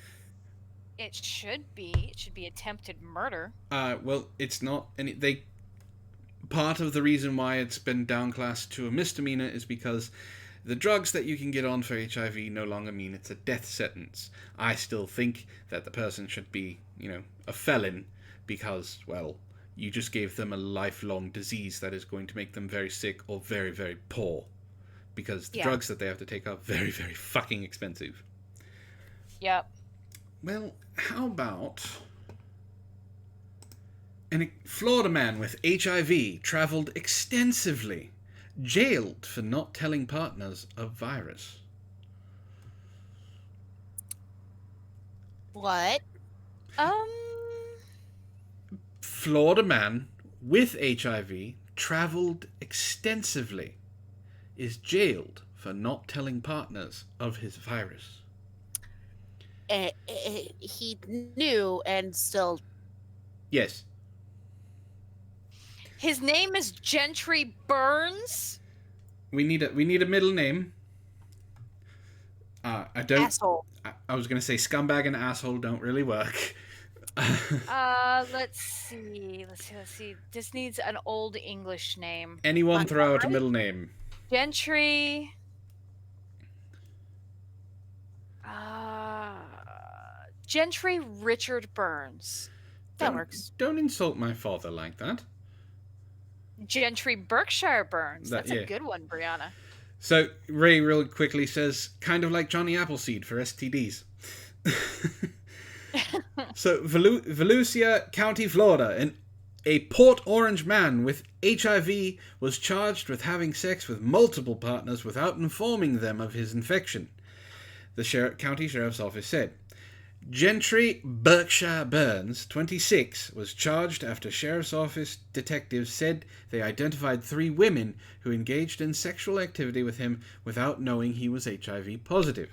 It should be. It should be attempted murder. Well, it's not. And part of the reason why it's been downclassed to a misdemeanor is because the drugs that you can get on for HIV no longer mean it's a death sentence. I still think that the person should be, a felon because, well, you just gave them a lifelong disease that is going to make them very sick or very, very poor. Because the drugs that they have to take are very, very fucking expensive. Yep. Well, how about... A Florida man with HIV traveled extensively, jailed for not telling partners of virus. What? Florida man with HIV traveled extensively, is jailed for not telling partners of his virus. He knew and still... Yes. His name is Gentry Burns? We need a middle name. I don't... Asshole. I was going to say scumbag and asshole don't really work. Let's see. This needs an old English name. Anyone throw out a middle name. Gentry. Gentry Richard Burns. That works. Don't insult my father like that. Gentry Berkshire Burns. That's a good one, Brianna. So, Ray real quickly says, kind of like Johnny Appleseed for STDs. So, Volusia County, Florida. An A Port Orange man with HIV was charged with having sex with multiple partners without informing them of his infection, the county sheriff's office said. Gentry Berkshire Burns, 26, was charged after sheriff's office detectives said they identified 3 women who engaged in sexual activity with him without knowing he was HIV positive.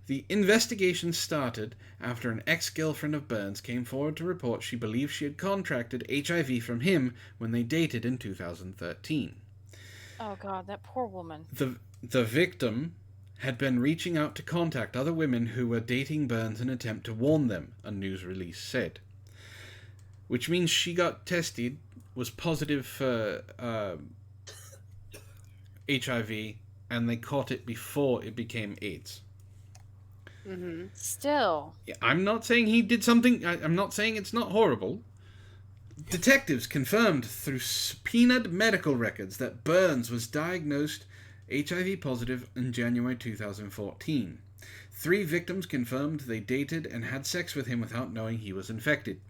The investigation started after an ex-girlfriend of Burns came forward to report she believed she had contracted HIV from him when they dated in 2013. Oh God, that poor woman. The victim had been reaching out to contact other women who were dating Burns in an attempt to warn them, a news release said. Which means she got tested, was positive for HIV, and they caught it before it became AIDS. Mm-hmm. Still. Yeah, I'm not saying he did something, I'm not saying it's not horrible. Detectives confirmed through subpoenaed medical records that Burns was diagnosed HIV positive in January 2014. 3 victims confirmed they dated and had sex with him without knowing he was infected.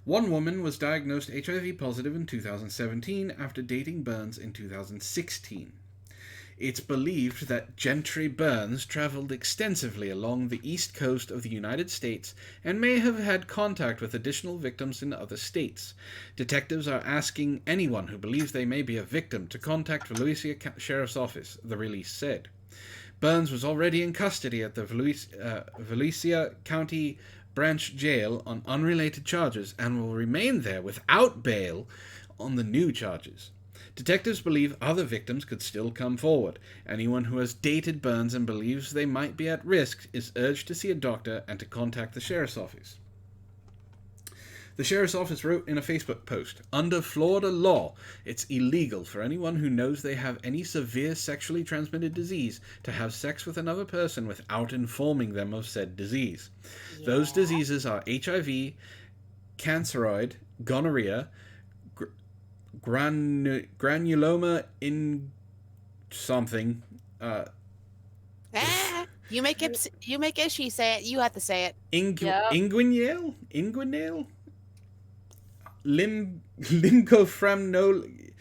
1 woman was diagnosed HIV positive in 2017 after dating Burns in 2016. It's believed that Gentry Burns traveled extensively along the east coast of the United States and may have had contact with additional victims in other states. Detectives are asking anyone who believes they may be a victim to contact Volusia Sheriff's Office, the release said. Burns was already in custody at the Volusia County Branch Jail on unrelated charges and will remain there without bail on the new charges. Detectives believe other victims could still come forward. Anyone who has dated Burns and believes they might be at risk is urged to see a doctor and to contact the sheriff's office. The sheriff's office wrote in a Facebook post, "Under Florida law, it's illegal for anyone who knows they have any severe sexually transmitted disease to have sex with another person without informing them of said disease. Yeah. Those diseases are HIV, canceroid, gonorrhea, granuloma in something. You make it. She say it. You have to say it. Inguinale, lymphophramnol,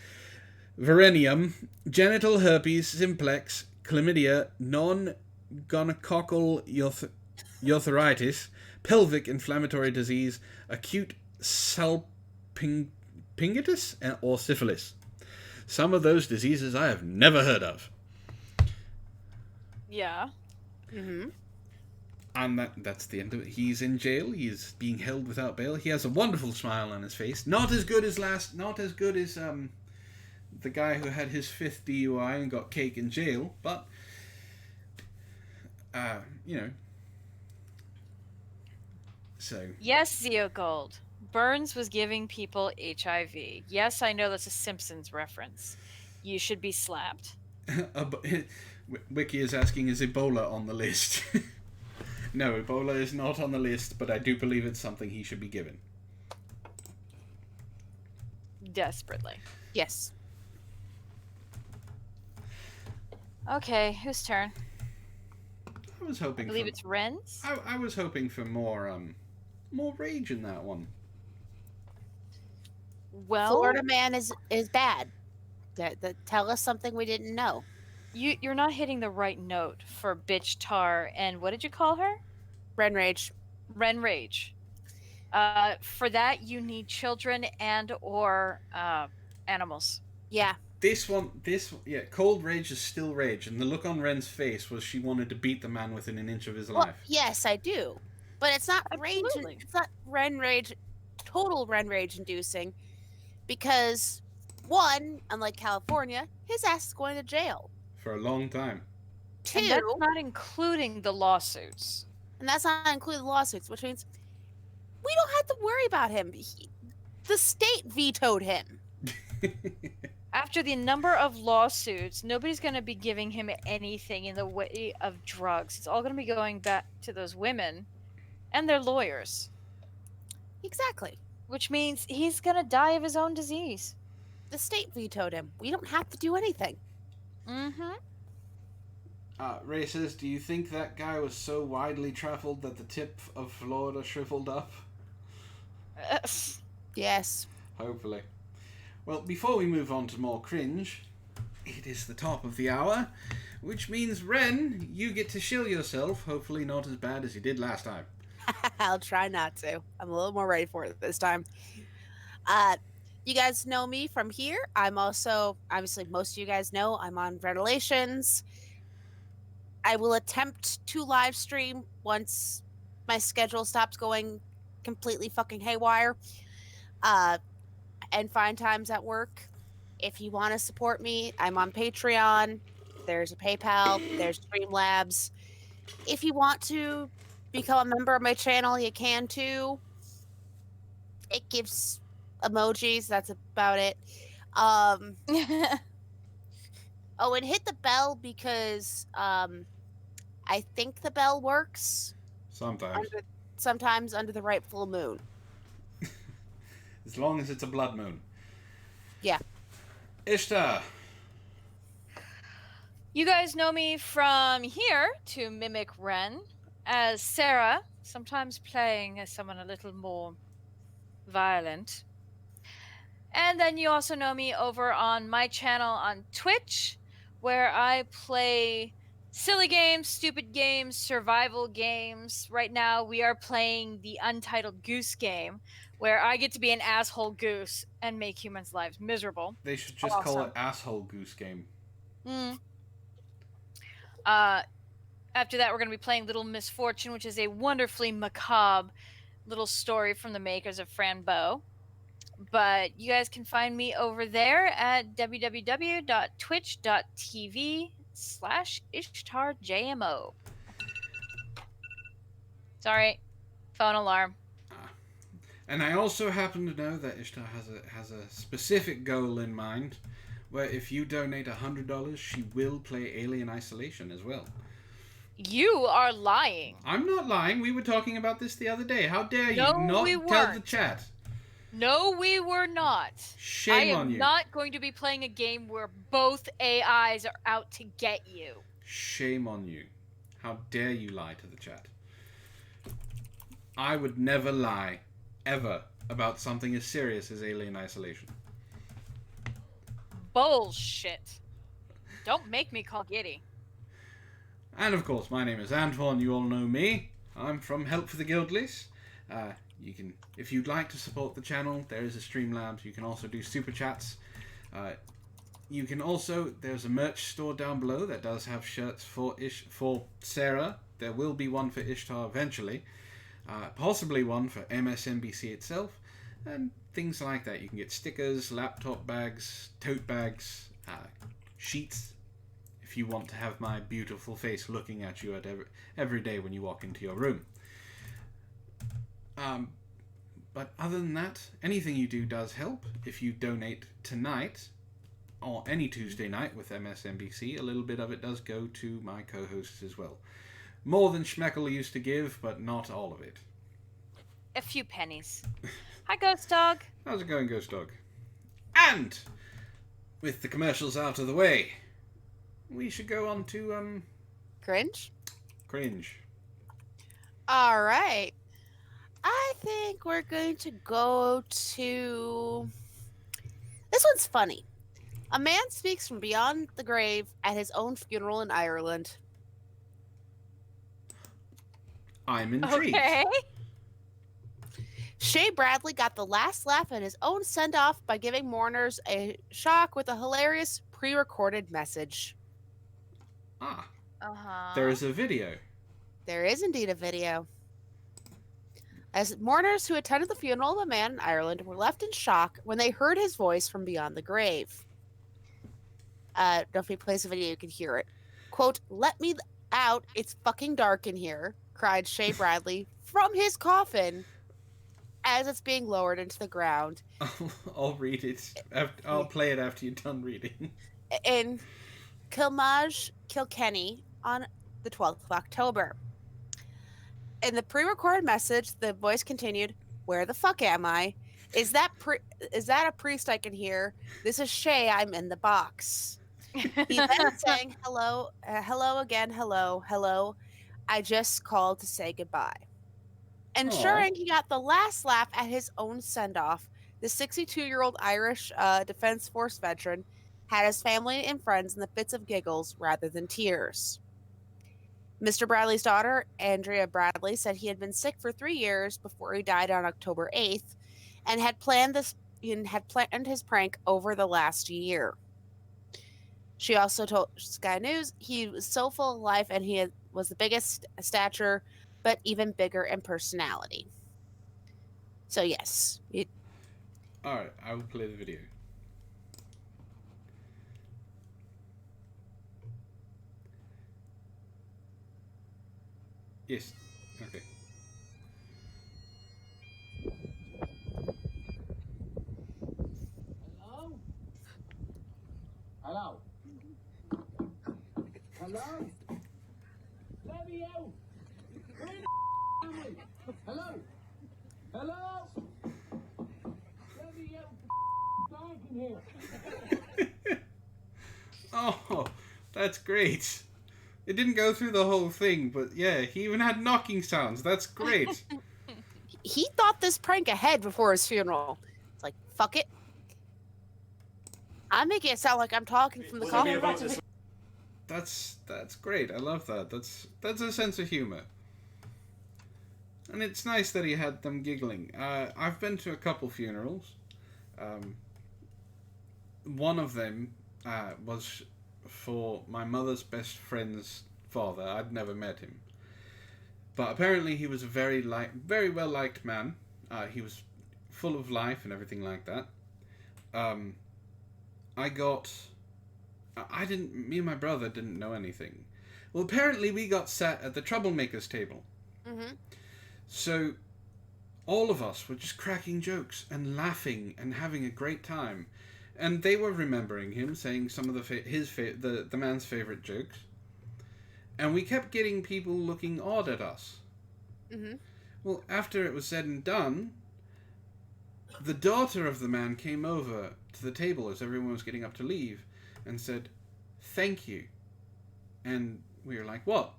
verenium, genital herpes simplex, chlamydia, non-gonococcal urethritis, pelvic inflammatory disease, acute salpingitis, or syphilis. Some of those diseases I have never heard of." Yeah. Mm-hmm. And that's the end of it. He's in jail. He's being held without bail. He has a wonderful smile on his face. Not as good as the guy who had his 5th DUI and got cake in jail, but so. Yes, Zeo Gold. Burns was giving people HIV. Yes, I know that's a Simpsons reference. You should be slapped. Wiki is asking, is Ebola on the list? No, Ebola is not on the list, but I do believe it's something he should be given. Desperately. Yes. Okay, whose turn? I was hoping. I believe it's Wren's. I was hoping for more rage in that one. Well, Florida man is bad. Tell us something we didn't know. You're not hitting the right note for bitch tar and what did you call her? Wren Rage. Wren Rage. For that you need children and or animals. Yeah. Cold rage is still rage, and the look on Wren's face was she wanted to beat the man within an inch of his life. Yes, I do, but it's not Absolutely. rage. It's not Wren Rage, total Wren Rage inducing, because one, unlike California, his ass is going to jail for a long time. 2, and that's not including the lawsuits. And that's not including the lawsuits, which means we don't have to worry about him. The state vetoed him. After the number of lawsuits, nobody's going to be giving him anything in the way of drugs. It's all going to be going back to those women and their lawyers. Exactly. Which means he's going to die of his own disease. The state vetoed him. We don't have to do anything. Mm-hmm. Ray says, do you think that guy was so widely traveled that the tip of Florida shriveled up? Yes. Hopefully. Well, before we move on to more cringe, it is the top of the hour, which means, Wren, you get to shill yourself, hopefully not as bad as you did last time. I'll try not to. I'm a little more ready for it this time. Uh, you guys know me from here. I'm also, obviously, most of you guys know I'm on Revelations. I will attempt to live stream once my schedule stops going completely fucking haywire. Uh, and find times at work. If you want to support me, I'm on Patreon. There's a PayPal. There's Streamlabs. If you want to become a member of my channel, you can too. It gives emojis. That's about it. Um, oh, and hit the bell because I think the bell works Sometimes. sometimes under the right full moon. As long as it's a blood moon. Yeah. Ishtar. You guys know me from here to mimic Wren as Sarah, sometimes playing as someone a little more violent. And then you also know me over on my channel on Twitch, where I play silly games, stupid games, survival games. Right now, we are playing the Untitled Goose Game, where I get to be an asshole goose and make humans' lives miserable. They should just call it Asshole Goose Game. After that, we're going to be playing Little Misfortune, which is a wonderfully macabre little story from the makers of Frambeau. But you guys can find me over there at www.twitch.tv/IshtarJMO. Sorry, phone alarm. And I also happen to know that Ishtar has a specific goal in mind, where if you donate $100, she will play Alien Isolation as well. You are lying. I'm not lying. We were talking about this the other day. How dare you No, we not tell the weren't. chat? No, we were not. Shame on you. I am not going to be playing a game where both AIs are out to get you. Shame on you. How dare you lie to the chat? I would never lie, ever, about something as serious as Alien Isolation. Bullshit. Don't make me call Giddy. And of course, my name is Antoine. You all know me. I'm from Help for the Guildless. You can, if you'd like to support the channel, there is a Streamlabs. You can also do super chats. You can also, there's a merch store down below that does have shirts for Sarah. There will be one for Ishtar eventually. Possibly one for MSNBC itself. And things like that. You can get stickers, laptop bags, tote bags, sheets. If you want to have my beautiful face looking at you every day when you walk into your room. But other than that, anything you do does help. If you donate tonight, or any Tuesday night with MSNBC, a little bit of it does go to my co-hosts as well. More than Schmeckel used to give, but not all of it. A few pennies. Hi, Ghost Dog. How's it going, Ghost Dog? And, with the commercials out of the way, we should go on to, Cringe? Cringe. All right. I think we're going to go to... This one's funny. A man speaks from beyond the grave at his own funeral in Ireland. I'm intrigued. Okay. Shay Bradley got the last laugh at his own send-off by giving mourners a shock with a hilarious pre-recorded message. There is a video. There is indeed a video. As mourners who attended the funeral of a man in Ireland were left in shock when they heard his voice from beyond the grave. If he plays the video, you can hear it. Quote, "Let me out, it's fucking dark in here," cried Shay Bradley from his coffin as it's being lowered into the ground. I'll read it. I'll play it after you're done reading. In Kilmage, Kilkenny, on the 12th of October. In the pre-recorded message, the voice continued, "Where the fuck am I? Is that a priest I can hear? This is Shay, I'm in the box." He then sang, hello again, hello. I just called to say goodbye. Ensuring he got the last laugh at his own send-off, The 62-year-old Irish Defense Force veteran had his family and friends in the fits of giggles rather than tears. Mr. Bradley's daughter, Andrea Bradley, said he had been sick for 3 years before he died on October 8th, and had planned his prank over the last year. She also told Sky News he was so full of life and was the biggest stature, but even bigger in personality. So yes, Alright, I will play the video. Yes. Okay. Hello? Hello? Hello? Let me out! Where the am I? Hello? Hello? Let me out! Dark in here. Oh, that's great. It didn't go through the whole thing, but yeah, he even had knocking sounds. That's great. he thought this prank ahead before his funeral. It's like, fuck it. I'm making it sound like I'm talking from the coffin. That's great. I love that. That's a sense of humor. And it's nice that he had them giggling. I've been to a couple funerals. One of them was for my mother's best friend's father. I'd never met him, but apparently he was a very well liked man. He was full of life and everything like that. Me and my brother didn't know anything. Well, apparently we got sat at the troublemakers table. Mm-hmm. So all of us were just cracking jokes and laughing and having a great time. And they were remembering him, saying some of the man's favorite jokes. And we kept getting people looking odd at us. Mm-hmm. Well, after it was said and done, the daughter of the man came over to the table as everyone was getting up to leave and said, "Thank you." And we were like, "What?"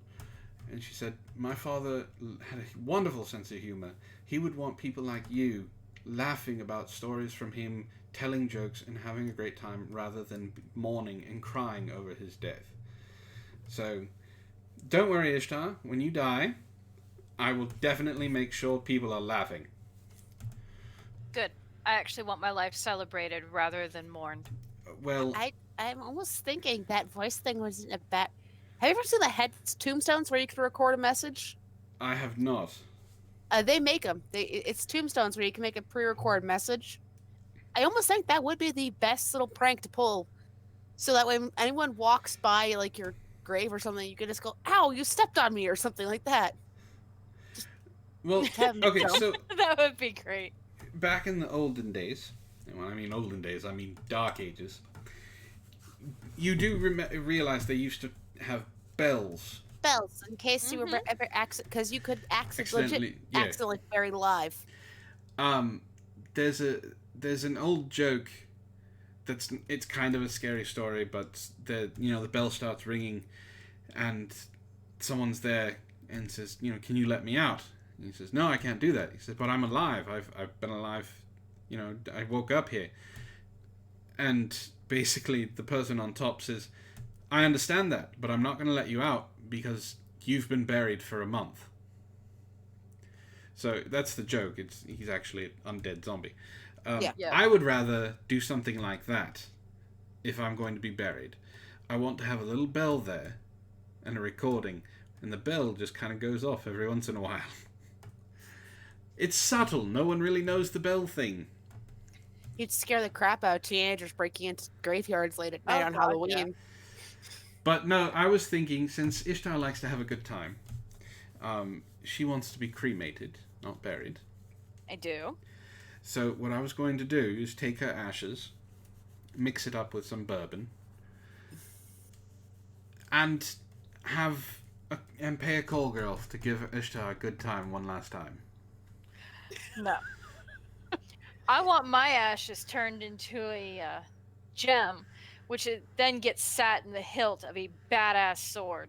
And she said, "My father had a wonderful sense of humor. He would want people like you laughing about stories from him, telling jokes and having a great time rather than mourning and crying over his death. So, don't worry, Ishtar. When you die, I will definitely make sure people are laughing." Good. I actually want my life celebrated rather than mourned. Well, I'm almost thinking that voice thing wasn't a bad. Have you ever seen the head tombstones where you can record a message? I have not. They make them. It's tombstones where you can make a pre-record message. I almost think that would be the best little prank to pull, so that when anyone walks by like your grave or something, you can just go, "Ow, you stepped on me," or something like that. Well, okay, so That would be great. back in the olden days, and when I mean olden days, I mean dark ages, you do realize they used to have bells. Bells, in case you were ever because you could accidentally bury live. There's an old joke it's kind of a scary story, but the bell starts ringing, and someone's there and says, "Can you let me out?" And he says, "No, I can't do that." He says, "But I'm alive. I've been alive. I woke up here." And basically, the person on top says, "I understand that, but I'm not going to let you out because you've been buried for a month." So that's the joke. He's actually an undead zombie. Yeah. I would rather do something like that if I'm going to be buried. I want to have a little bell there and a recording, and the bell just kind of goes off every once in a while. It's subtle. No one really knows the bell thing. You'd scare the crap out of teenagers breaking into graveyards late at night on God, Halloween. yeah. But no, I was thinking, since Ishtar likes to have a good time, she wants to be cremated, not buried. I do. So what I was going to do is take her ashes, mix it up with some bourbon, and pay a call girl to give Ishtar a good time one last time. No. I want my ashes turned into a gem, which then gets sat in the hilt of a badass sword.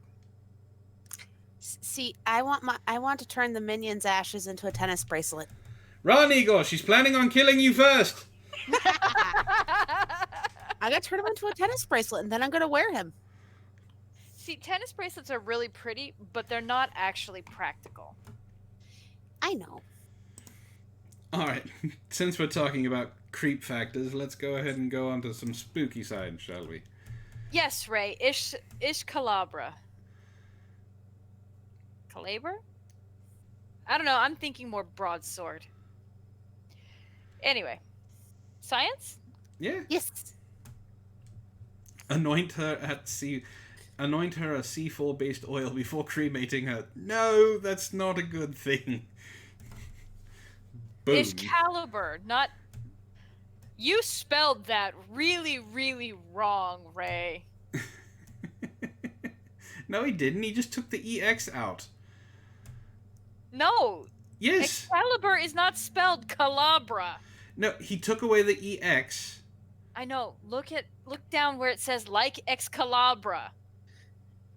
See, I want to turn the minion's ashes into a tennis bracelet. Run, Igor. She's planning on killing you first. I gotta turn him into a tennis bracelet, and then I'm gonna wear him. See, tennis bracelets are really pretty, but they're not actually practical. I know. All right. Since we're talking about creep factors, let's go ahead and go on to some spooky side, shall we? Yes, Ray. Ish Calabra. Calaber? I don't know. I'm thinking more broadsword. Anyway. Science? Yeah. Yes. Anoint her a C4-based oil before cremating her. No, that's not a good thing. Boom. Excalibur, not... You spelled that really, really wrong, Ray. No, he didn't. He just took the EX out. No. Yes. Excalibur is not spelled Calabra. No, he took away the EX. I know. Look down where it says like Excalibra.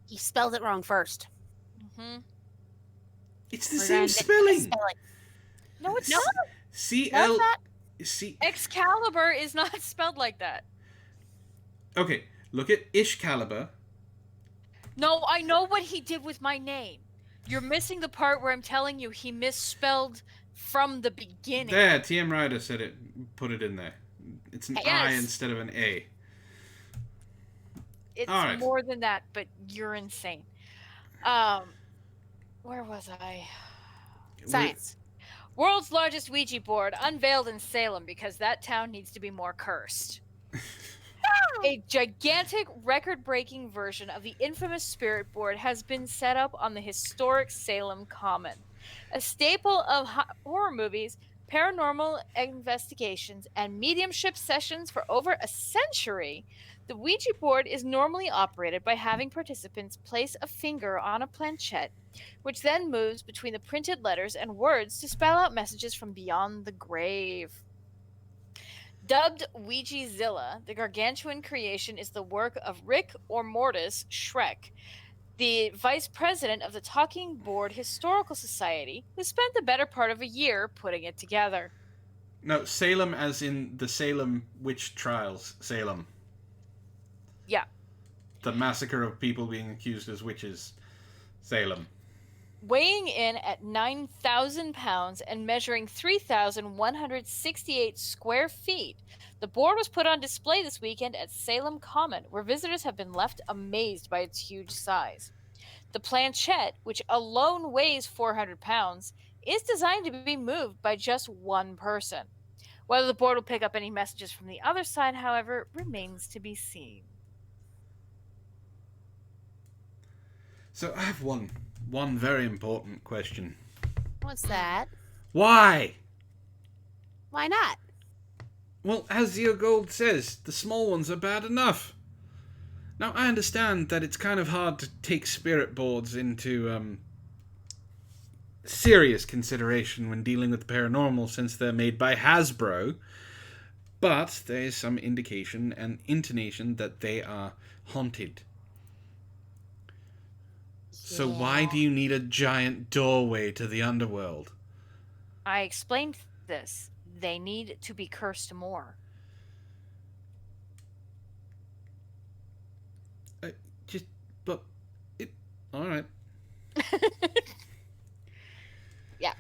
He spelled it wrong first. Mm-hmm. It's the We're same gonna nitpick the spelling. spelling. No, it's No. not. CL... Not C... Excalibur is not spelled like that. Okay, look at Ishcalibur. No, I know what he did with my name. You're missing the part where I'm telling you he misspelled from the beginning. There, TM Ryder said it. Put it in there. It's an I Yes. instead of an A. It's All right. more than that, but you're insane. Where was I? Science. World's largest Ouija board unveiled in Salem because that town needs to be more cursed. A gigantic, record-breaking version of the infamous spirit board has been set up on the historic Salem Common. A staple of horror movies, paranormal investigations, and mediumship sessions for over a century, the Ouija board is normally operated by having participants place a finger on a planchette, which then moves between the printed letters and words to spell out messages from beyond the grave. Dubbed Ouija-zilla, the gargantuan creation is the work of Rick or Mortis Shrek, the vice president of the Talking Board Historical Society, who spent the better part of a year putting it together. No, Salem as in the Salem witch trials. Salem. Yeah. The massacre of people being accused as witches. Salem. Weighing in at 9,000 pounds and measuring 3,168 square feet, the board was put on display this weekend at Salem Common, where visitors have been left amazed by its huge size. The planchette, which alone weighs 400 pounds, is designed to be moved by just one person. Whether the board will pick up any messages from the other side, however, remains to be seen. So I have one very important question. What's that? Why? Why not? Well, as Zio Gold says, the small ones are bad enough. Now, I understand that it's kind of hard to take spirit boards into serious consideration when dealing with the paranormal since they're made by Hasbro, but there is some indication and intonation that they are haunted. So why do you need a giant doorway to the underworld? I explained this. They need to be cursed more. All right. Yeah.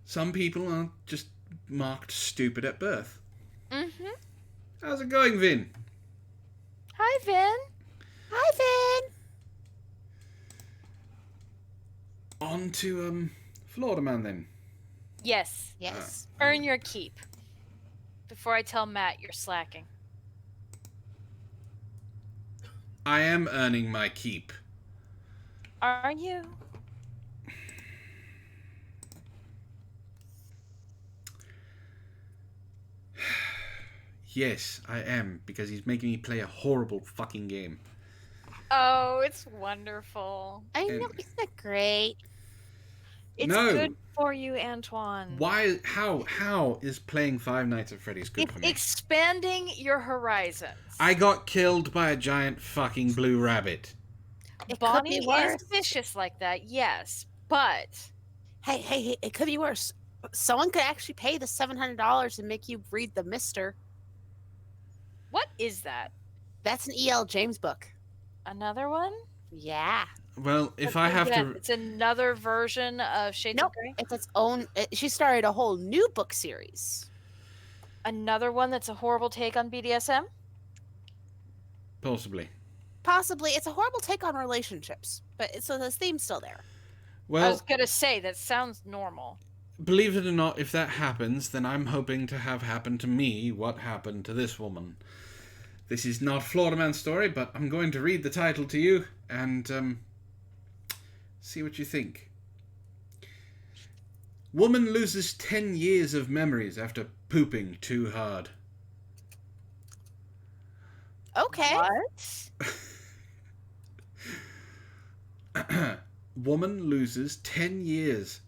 Some people are just marked stupid at birth. Mm-hmm. How's it going, Vin? Hi, Vin. Hi, Vin. On to Florida Man then. Yes. Yes. Earn your keep. Before I tell Matt you're slacking. I am earning my keep. Are you? Yes, I am, because he's making me play a horrible fucking game. Oh, it's wonderful. I know, isn't it great? It's No. good for you, Antoine. Why? How is playing Five Nights at Freddy's good It's for me? expanding your horizons. I got killed by a giant fucking blue rabbit. It Bonnie could be worse. is vicious like that, yes, but Hey, it could be worse. Someone could actually pay the $700 and make you read the Mister. What is that? That's an E.L. James book. Another one? Yeah. Well, if But I have again, to... it's another version of Shades Nope. of Grey. It's its own. She started a whole new book series. Another one that's a horrible take on BDSM. Possibly. Possibly. It's a horrible take on relationships, but so the theme's still there. I Well, was gonna say that sounds normal. believe it or not, if that happens, then I'm hoping to have happen to me what happened to this woman. This is not Florida Man's story, but I'm going to read the title to you and see what you think. Woman loses 10 years of memories after pooping too hard. Okay. What? Woman loses 10 years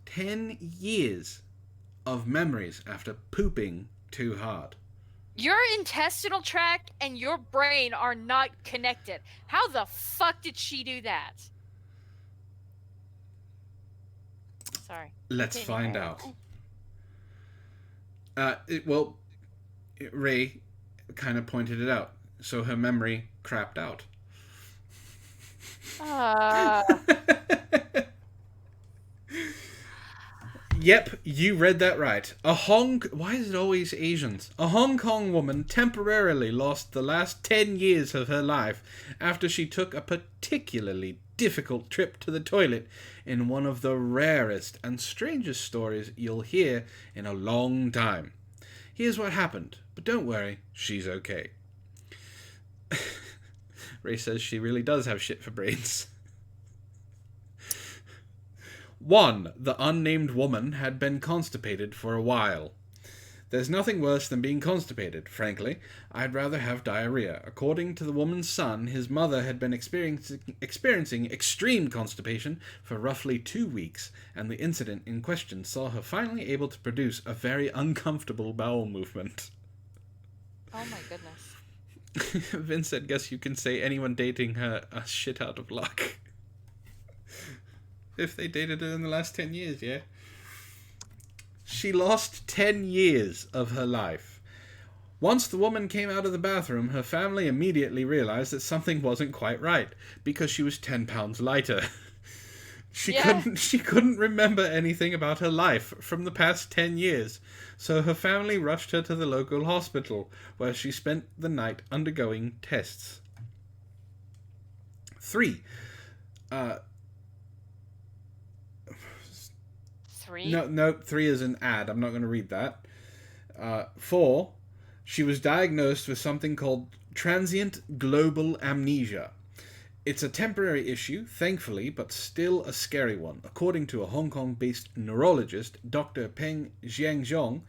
of memories after pooping too hard. Your intestinal tract and your brain are not connected. How the fuck did she do that? Sorry. Let's Continue. find out. Ray kind of pointed it out. So her memory crapped out. Yep, you read that right. Why is it always Asians? A Hong Kong woman temporarily lost the last 10 years of her life after she took a particularly difficult trip to the toilet in one of the rarest and strangest stories you'll hear in a long time. Here's what happened, but don't worry, she's okay. Ray says she really does have shit for brains. 1. The unnamed woman had been constipated for a while. There's nothing worse than being constipated, frankly. I'd rather have diarrhea. According to the woman's son, his mother had been experiencing extreme constipation for roughly 2 weeks, and the incident in question saw her finally able to produce a very uncomfortable bowel movement. Oh my goodness. Vince said, guess you can say anyone dating her a shit out of luck. If they dated her in the last 10 years, yeah. She lost 10 years of her life. Once the woman came out of the bathroom, her family immediately realized that something wasn't quite right, because she was 10 pounds lighter. She couldn't remember anything about her life from the past 10 years, so her family rushed her to the local hospital, where she spent the night undergoing tests. 3. 3? No, 3 is an ad. I'm not going to read that. 4. She was diagnosed with something called transient global amnesia. It's a temporary issue, thankfully, but still a scary one. According to a Hong Kong-based neurologist, Dr. Peng Jiangzhong,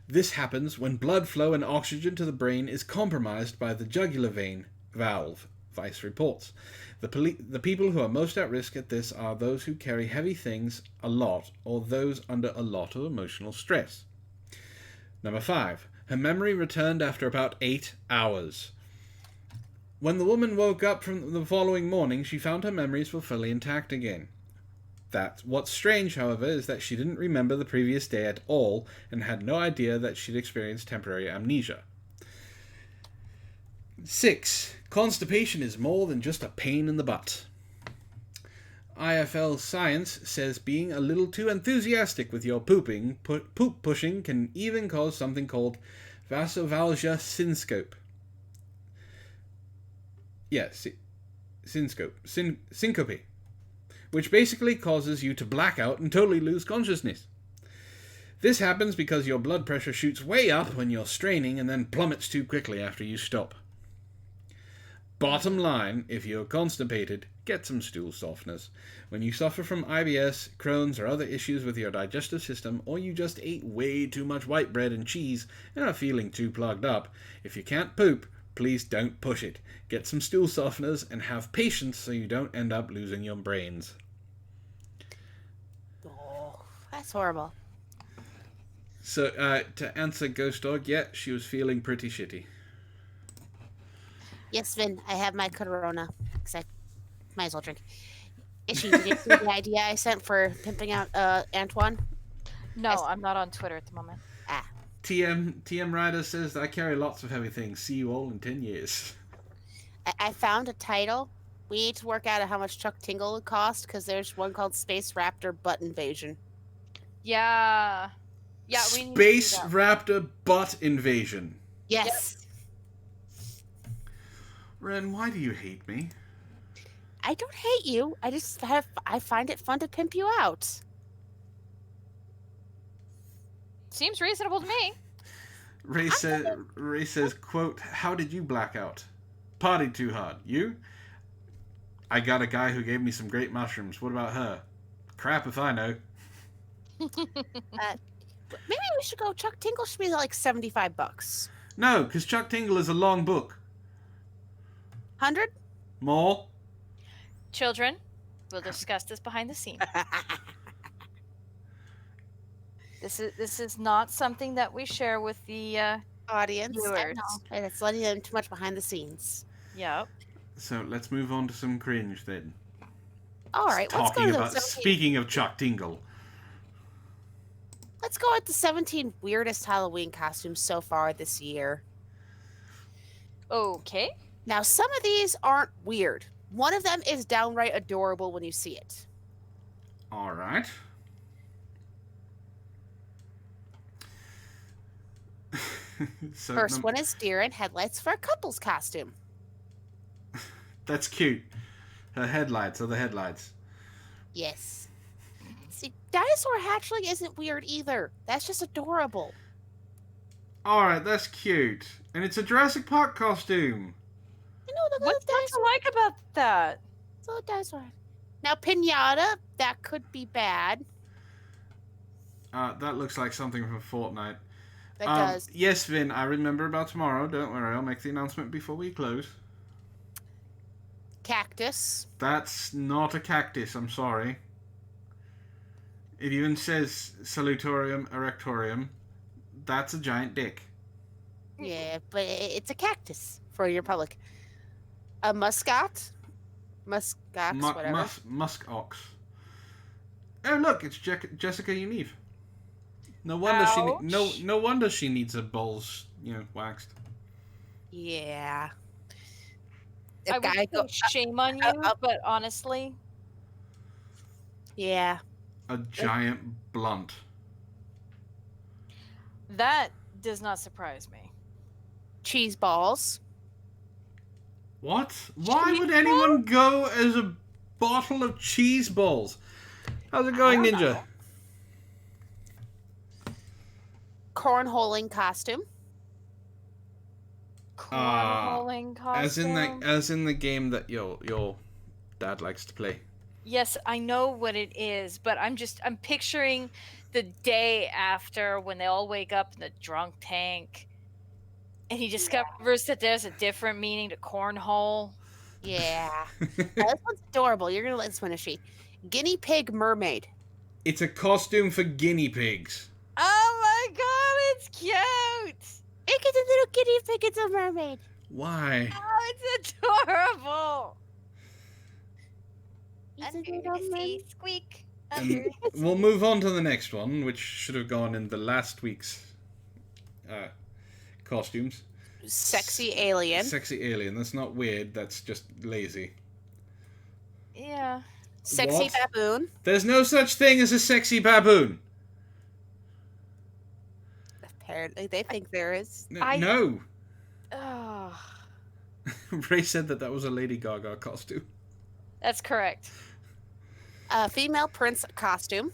this happens when blood flow and oxygen to the brain is compromised by the jugular vein valve, Vice reports. The people who are most at risk at this are those who carry heavy things a lot or those under a lot of emotional stress. Number 5. Her memory returned after about 8 hours. When the woman woke up from the following morning, she found her memories were fully intact again. What's strange, however, is that she didn't remember the previous day at all and had no idea that she'd experienced temporary amnesia. 6. Constipation is more than just a pain in the butt. IFL Science says being a little too enthusiastic with your poop pushing can even cause something called vasovagal syncope. Yes, syncope, which basically causes you to black out and totally lose consciousness. This happens because your blood pressure shoots way up when you're straining and then plummets too quickly after you stop. Bottom line, if you're constipated, get some stool softeners. When you suffer from IBS, Crohn's, or other issues with your digestive system, or you just ate way too much white bread and cheese and are feeling too plugged up, if you can't poop, please don't push it. Get some stool softeners and have patience so you don't end up losing your brains. Oh, that's horrible. So, to answer Ghost Dog, yeah, she was feeling pretty shitty. Yes, Vin, I have my Corona, because I might as well drink. Did you see the idea I sent for pimping out Antoine? No, I'm not on Twitter at the moment. Ah. TM Rider says, I carry lots of heavy things. See you all in 10 years. I found a title. We need to work out how much Chuck Tingle would cost because there's one called Space Raptor Butt Invasion. Yeah. Yeah, we need to do Space that. Raptor Butt Invasion. Yes. Wren, why do you hate me? I don't hate you. I find it fun to pimp you out. Seems reasonable to me. Ray says, quote, how did you black out? Partied too hard. You? I got a guy who gave me some great mushrooms. What about her? Crap if I know. Maybe we should go. Chuck Tingle should be like $75. No, because Chuck Tingle is a long book. 100? More? Children, we'll discuss this behind the scenes. This is not something that we share with the Audience. viewers. And it's letting them too much behind the scenes. Yep. So let's move on to some cringe then. All right, let's go to the 17. Speaking of Chuck Tingle. Let's go at the 17 weirdest Halloween costumes so far this year. Okay. Now, some of these aren't weird. One of them is downright adorable when you see it. All right. So First one is deer in headlights for a couple's costume. That's cute. Her headlights are the headlights. Yes. See, dinosaur hatchling isn't weird either. That's just adorable. Alright, that's cute. And it's a Jurassic Park costume. You know, the What's little not to dinosaur. like about that? It's a little dinosaur. Now, pinata, that could be bad. That looks like something from Fortnite. That does. Yes, Vin, I remember about tomorrow. Don't worry, I'll make the announcement before we close. Cactus. That's not a cactus, I'm sorry. It even says Salutorium erectorium. That's a giant dick. Yeah, but it's a cactus for your public. A muscat. Muskox, whatever. Musk ox. Oh look, it's Jessica Unive. No wonder Ouch. no wonder she needs her balls, waxed. Yeah. I would say shame on you, but honestly, Yeah. A giant blunt. that does not surprise me. Cheese balls. What? Why would anyone go as a bottle of cheese balls? How's it going, Ninja? Cornholing costume. Cornholing costume. As in the game that your dad likes to play. Yes, I know what it is, but I'm picturing the day after when they all wake up in the drunk tank and he discovers that there's a different meaning to cornhole. Yeah. Now, this one's adorable. You're going to let this one a sheet. Guinea pig mermaid. It's a costume for guinea pigs. Oh my god, it's cute! It's a little guinea pig. It's a mermaid. Why? Oh, it's adorable! It's a Under little the sea, mermaid. squeak. And we'll move on to the next one, which should have gone in the last week's costumes. Sexy alien. Sexy alien. That's not weird. That's just lazy. Yeah. Sexy What? baboon. There's no such thing as a sexy baboon. Apparently, they think there is. No. Oh, Ray said that was a Lady Gaga costume. that's correct. Female prince costume.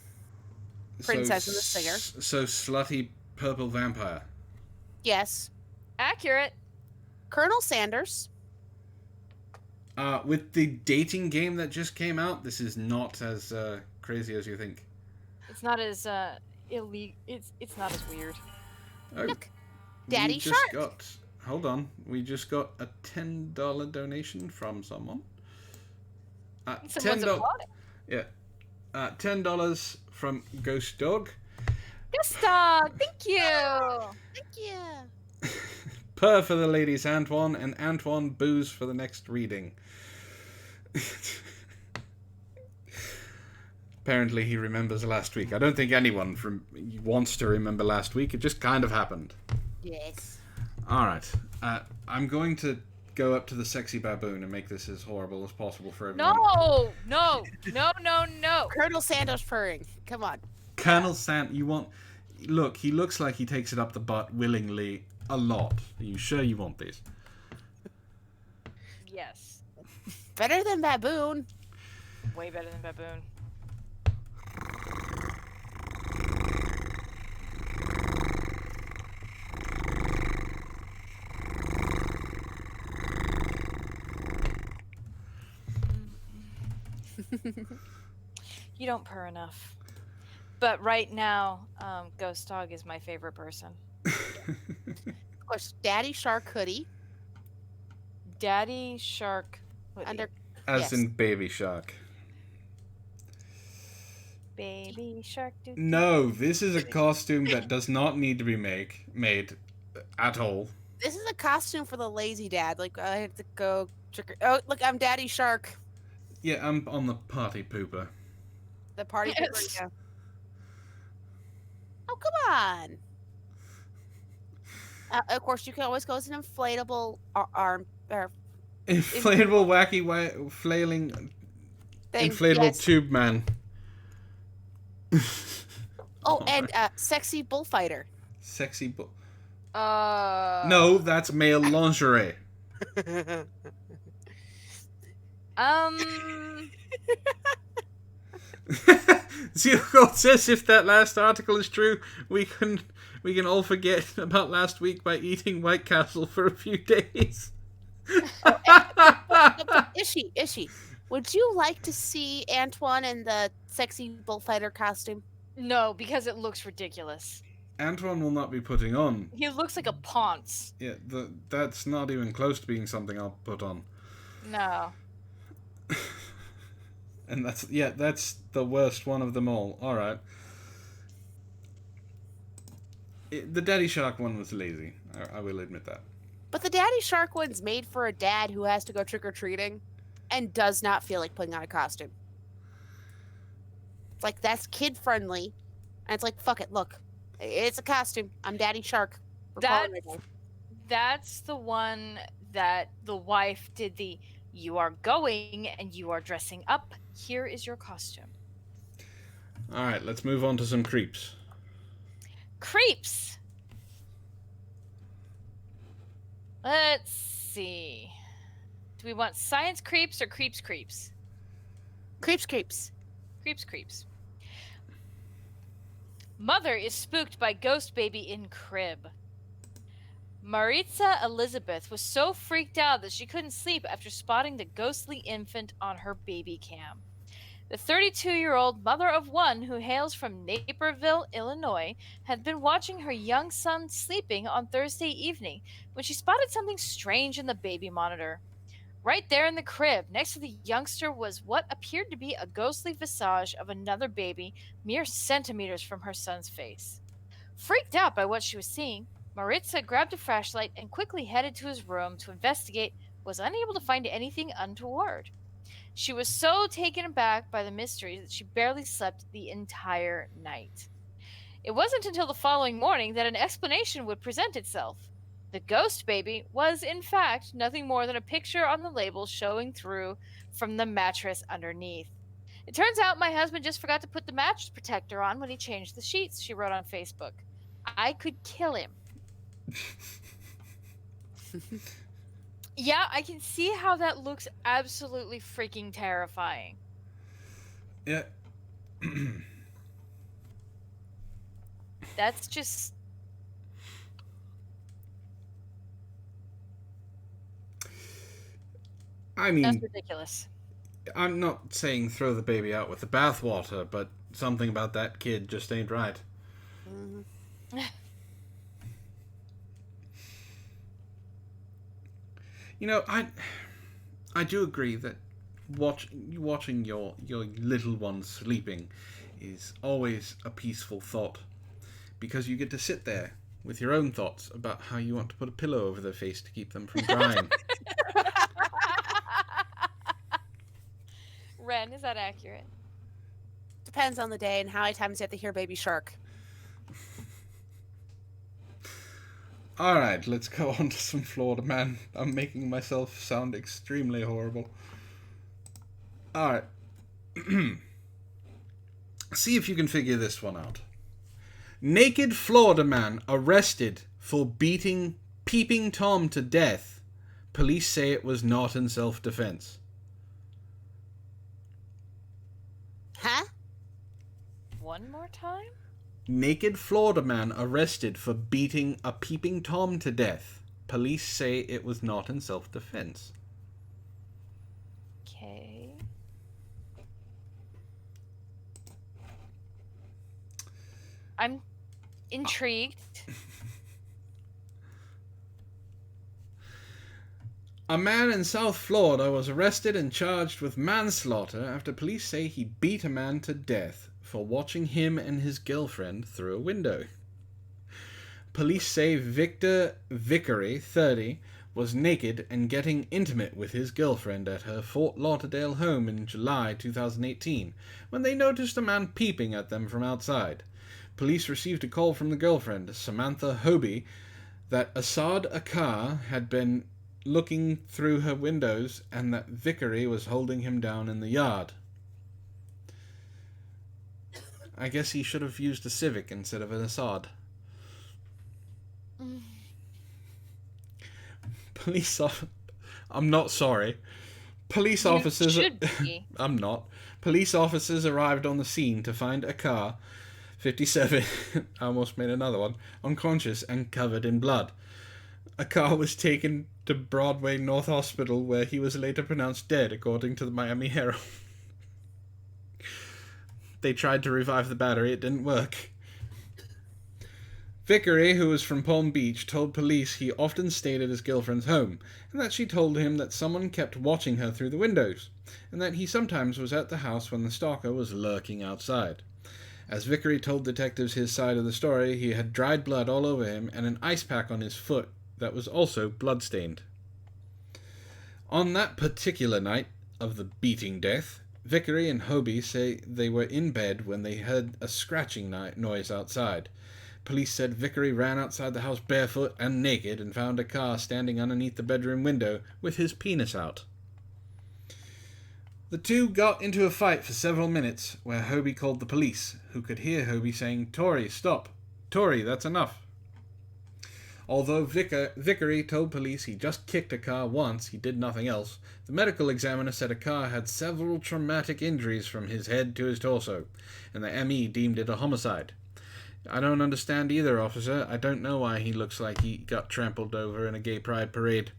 Princess and the singer. So slutty purple vampire. Yes. Accurate. Colonel Sanders. With the dating game that just came out, this is not as crazy as you think. It's not as illegal. It's not as weird. Oh, Look, Daddy we just Shark. got. Hold on, we just got a $10 donation from someone. Someone's applauding. Yeah, $10 from Ghost Dog. Yes, dog. Thank you. Thank you. Per for the ladies, Antoine, and Antoine booze for the next reading. apparently he remembers last week. I don't think anyone wants to remember last week. It just kind of happened. Yes. All right. I'm going to go up to the sexy baboon and make this as horrible as possible for everyone. No. Colonel Sandoz purring. Come on. Colonel you want... Look, he looks like he takes it up the butt willingly a lot. Are you sure you want this? Yes. Better than baboon. Way better than baboon. You don't purr enough. But right now, Ghost Dog is my favorite person. Of course, Daddy Shark Hoodie. Daddy Shark Hoodie. As Yes. in Baby Shark. Baby Shark. No, this is a costume that does not need to be made at all. This is a costume for the lazy dad. Like, I have to go trick or... Oh, look, I'm Daddy Shark. Yeah, I'm on the party pooper. The party Yes. pooper, yeah. Oh, come on. Of course, you can always go as an inflatable arm or Inflatable, wacky, flailing, thing. inflatable Yes. tube man. Oh, and sexy bullfighter. Sexy No, that's male lingerie. Zero says if that last article is true, we can all forget about last week by eating White Castle for a few days. Ishi, would you like to see Antoine in the sexy bullfighter costume? No, because it looks ridiculous. Antoine will not be putting on. He looks like a ponce. Yeah, that's not even close to being something I'll put on. No. And that's the worst one of them all. All right. The Daddy Shark one was lazy. I will admit that. But the Daddy Shark one's made for a dad who has to go trick-or-treating and does not feel like putting on a costume. It's like, that's kid-friendly. And it's like, fuck it, look. It's a costume. I'm Daddy Shark. We're calling it now. That's the one that the wife did the "you are going and you are dressing up. Here is your costume." All right, let's move on to some creeps. Creeps. Let's see. Do we want science creeps or creeps? Creeps. Creeps. Mother is spooked by ghost baby in crib. Maritza Elizabeth was so freaked out that she couldn't sleep after spotting the ghostly infant on her baby cam. The 32-year-old mother of one who hails from Naperville, Illinois, had been watching her young son sleeping on Thursday evening when she spotted something strange in the baby monitor. Right there in the crib, next to the youngster, was what appeared to be a ghostly visage of another baby mere centimeters from her son's face. Freaked out by what she was seeing, Maritza grabbed a flashlight and quickly headed to his room to investigate, was unable to find anything untoward. She was so taken aback by the mystery that she barely slept the entire night. It wasn't until the following morning that an explanation would present itself. The ghost baby was, in fact, nothing more than a picture on the label showing through from the mattress underneath. It turns out my husband just forgot to put the mattress protector on when he changed the sheets, she wrote on Facebook. I could kill him. Yeah, I can see how that looks absolutely freaking terrifying. Yeah. That's just... I mean, that's ridiculous. I'm not saying throw the baby out with the bathwater, but something about that kid just ain't right. Mm-hmm. You know, I do agree that watching your little one sleeping is always a peaceful thought, because you get to sit there with your own thoughts about how you want to put a pillow over their face to keep them from crying. Wren, is that accurate? depends on the day and how many times you have to hear Baby Shark. Alright, let's go on to some Florida Man. I'm making myself sound extremely horrible. Alright. See if you can figure this one out. Naked Florida man arrested for beating Peeping Tom to death. Police say it was not in self-defense. Huh? One more time? Naked Florida man arrested for beating a Peeping Tom to death. Police say it was not in self-defense. Okay. I'm intrigued. A man in South Florida was arrested and charged with manslaughter after police say he beat a man to death for watching him and his girlfriend through a window. Police say Victor Vickery, 30, was naked and getting intimate with his girlfriend at her Fort Lauderdale home in July 2018 when they noticed a man peeping at them from outside. Police received a call from the girlfriend, Samantha Hobie, that Assad Akar had been looking through her windows and that Vickery was holding him down in the yard. I guess he should have used a Civic instead of an Assad. I'm not sorry. Police officers... should be. I'm not. Police officers arrived on the scene to find Akar, 57, I almost made another one, unconscious and covered in blood. Akar was taken to Broadway North Hospital where he was later pronounced dead, according to the Miami Herald. They tried to revive the battery, it didn't work. Vickery, who was from Palm Beach, told police he often stayed at his girlfriend's home, and that she told him that someone kept watching her through the windows, and that he sometimes was at the house when the stalker was lurking outside. As Vickery told detectives his side of the story, he had dried blood all over him and an ice pack on his foot that was also blood-stained. On that particular night of the beating death, Vickery and Hobie say they were in bed when they heard a scratching noise outside. Police said Vickery ran outside the house barefoot and naked and found a car standing underneath the bedroom window with his penis out. The two got into a fight for several minutes, where Hobie called the police, who could hear Hobie saying, "Tori, stop. Tori, that's enough." Although Vickery told police he just kicked a car once, he did nothing else, the medical examiner said a car had several traumatic injuries from his head to his torso, and the ME deemed it a homicide. I don't understand either, officer. I don't know why he looks like he got trampled over in a gay pride parade.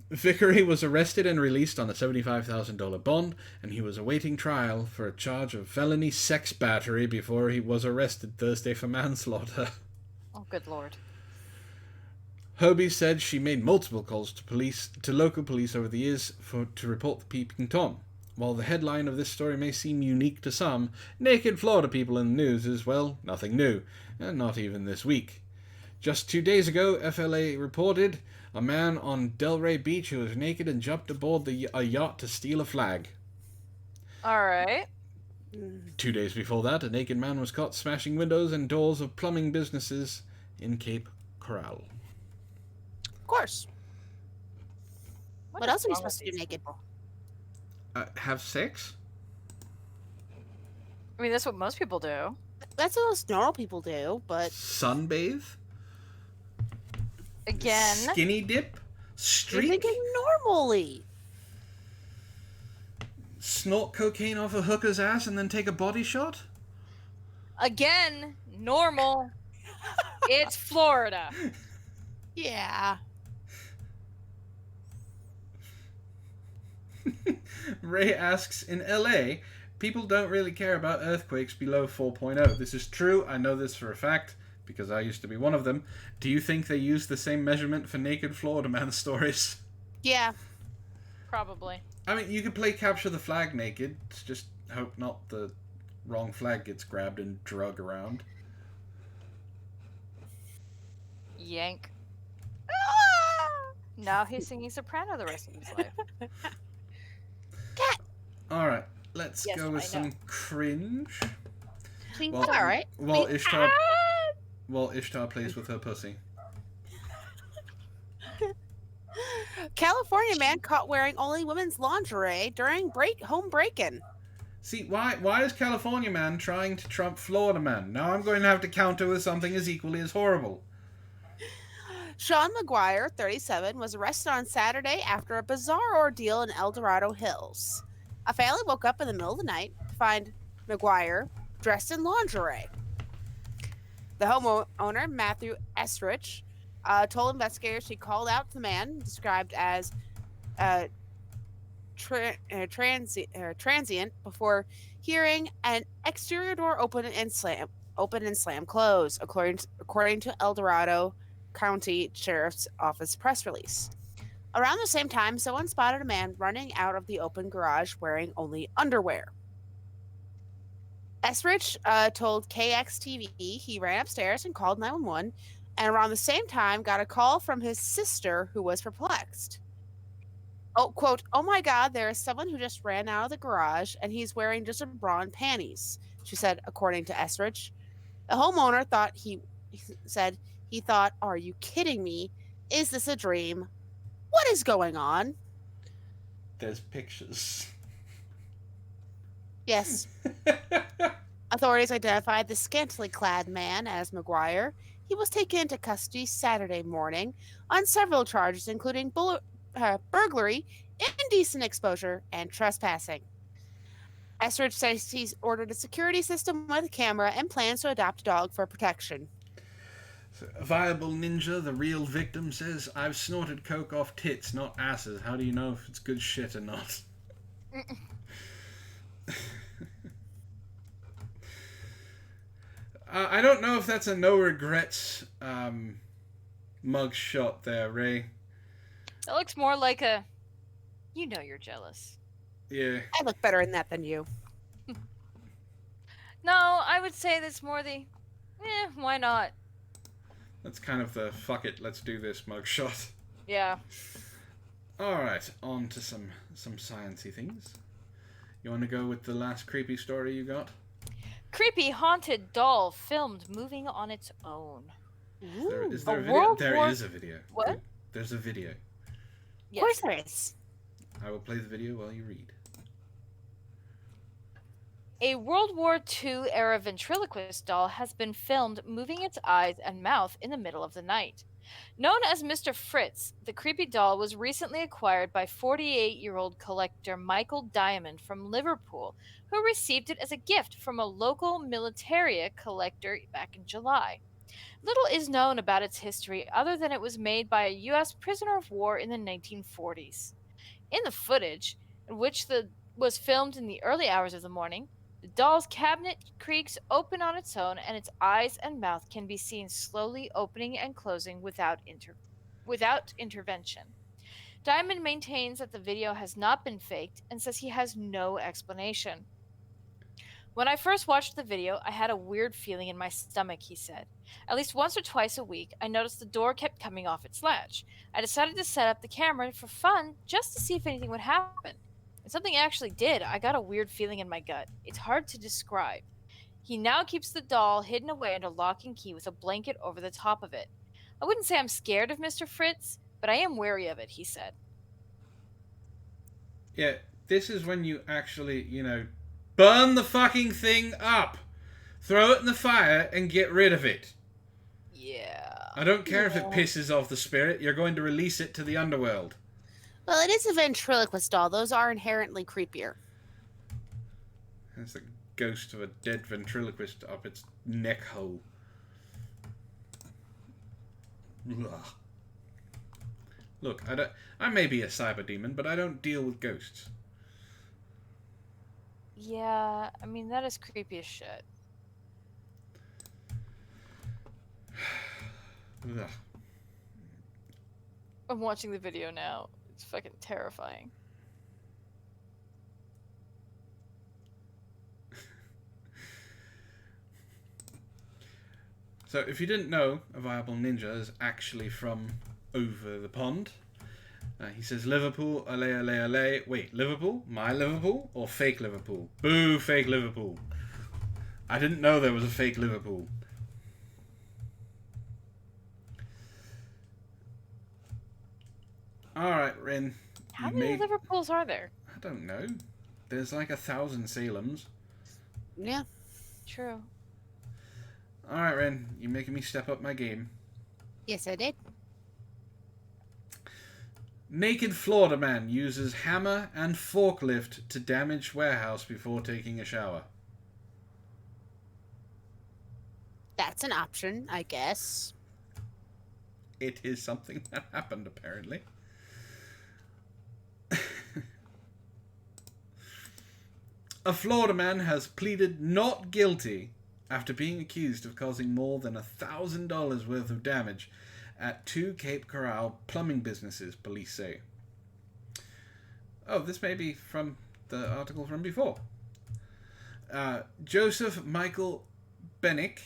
Vickery was arrested and released on a $75,000 bond, and he was awaiting trial for a charge of felony sex battery before he was arrested Thursday for manslaughter. Oh, good lord. Hobie said she made multiple calls to local police over the years to report the Peeping Tom. While the headline of this story may seem unique to some, naked Florida people in the news is, well, nothing new, and not even this week. Just 2 days ago, FLA reported a man on Delray Beach who was naked and jumped aboard a yacht to steal a flag. Alright. 2 days before that, a naked man was caught smashing windows and doors of plumbing businesses in Cape Coral. Of course. What else are you supposed to do naked? Have sex? I mean, that's what most people do. That's what most normal people do, but... Sunbathe? Again. Skinny dip? You're Streak? thinking normally. Snort cocaine off a hooker's ass and then take a body shot? Again, normal. It's Florida. Yeah. Ray asks, in LA, people don't really care about earthquakes below 4.0. This is true. I know this for a fact because I used to be one of them. Do you think they use the same measurement for naked Florida man stories? Yeah. Probably. I mean, you could play capture the flag naked. Just hope not the wrong flag gets grabbed and drug around. Yank. Now he's singing soprano the rest of his life. Cat. Alright. let's Yes, go with I some know. cringe. She's Well, all right. While Ishtar, Ah! while Ishtar plays with her pussy. California man caught wearing only women's lingerie during home break-in. See, why is California man trying to trump Florida man? Now I'm going to have to counter with something as equally as horrible. Sean McGuire, 37, was arrested on Saturday after a bizarre ordeal in El Dorado Hills. A family woke up in the middle of the night to find McGuire dressed in lingerie. The homeowner, Matthew Estrich, told investigators he called out the man, described as transient, before hearing an exterior door open and slam close, according to El Dorado County Sheriff's Office press release. Around the same time, someone spotted a man running out of the open garage wearing only underwear. Esrich told KXTV he ran upstairs and called 911, and around the same time got a call from his sister who was perplexed. Oh, quote, "Oh my God, there is someone who just ran out of the garage and he's wearing just a bra and panties," she said, according to Esrich. The homeowner he thought, "Are you kidding me? Is this a dream? What is going on?" There's pictures. Yes. Authorities identified the scantily clad man as McGuire. He was taken into custody Saturday morning on several charges, including burglary, indecent exposure, and trespassing. Estridge says he's ordered a security system with a camera and plans to adopt a dog for protection. So, a viable ninja, the real victim, says, "I've snorted coke off tits, not asses. How do you know if it's good shit or not?" I don't know if that's a no regrets mug shot there, Ray. That looks more like a. You know you're jealous. Yeah. I look better in that than you. No, I would say that's more the. Why not? That's kind of the fuck it, let's do this mug shot. Yeah. Alright, on to some sciencey things. You want to go with the last creepy story you got? Creepy haunted doll filmed moving on its own. Is there a A video? World There War- is a video. What? Good. There's a video. Of course there is. I will play the video while you read. A World War II era ventriloquist doll has been filmed moving its eyes and mouth in the middle of the night. Known as Mr. Fritz, the creepy doll was recently acquired by 48-year-old collector Michael Diamond from Liverpool, who received it as a gift from a local militaria collector back in July. Little is known about its history other than it was made by a U.S. prisoner of war in the 1940s. In the footage, which was filmed in the early hours of the morning, the doll's cabinet creaks open on its own, and its eyes and mouth can be seen slowly opening and closing without intervention. Diamond maintains that the video has not been faked and says he has no explanation. "When I first watched the video, I had a weird feeling in my stomach," he said. "At least once or twice a week, I noticed the door kept coming off its latch. I decided to set up the camera for fun just to see if anything would happen. And something actually did. I got a weird feeling in my gut. It's hard to describe." He now keeps the doll hidden away under lock and key with a blanket over the top of it. "I wouldn't say I'm scared of Mr. Fritz, but I am wary of it," he said. Yeah, this is when you actually, burn the fucking thing up. Throw it in the fire and get rid of it. Yeah. I don't care if it pisses off the spirit, you're going to release it to the underworld. Well, it is a ventriloquist doll. Those are inherently creepier. It's the ghost of a dead ventriloquist up its neck hole. Ugh. Look, I may be a cyber demon, but I don't deal with ghosts. Yeah, I mean, that is creepy as shit. Ugh. I'm watching the video now. It's fucking terrifying. So, if you didn't know, A Viable Ninja is actually from over the pond. He says Liverpool, ole, ole, ole. Wait, Liverpool? My Liverpool? Or fake Liverpool? Boo, fake Liverpool. I didn't know there was a fake Liverpool. Alright, Wren. How many Liverpools are there? I don't know. There's like 1,000 Salems. Yeah. True. Alright, Wren. You're making me step up my game. Yes, I did. Naked Florida man uses hammer and forklift to damage warehouse before taking a shower. That's an option, I guess. It is something that happened, apparently. A Florida man has pleaded not guilty after being accused of causing more than $1,000 worth of damage at 2 Cape Coral plumbing businesses, police say. Oh, this may be from the article from before. Joseph Michael Bennick,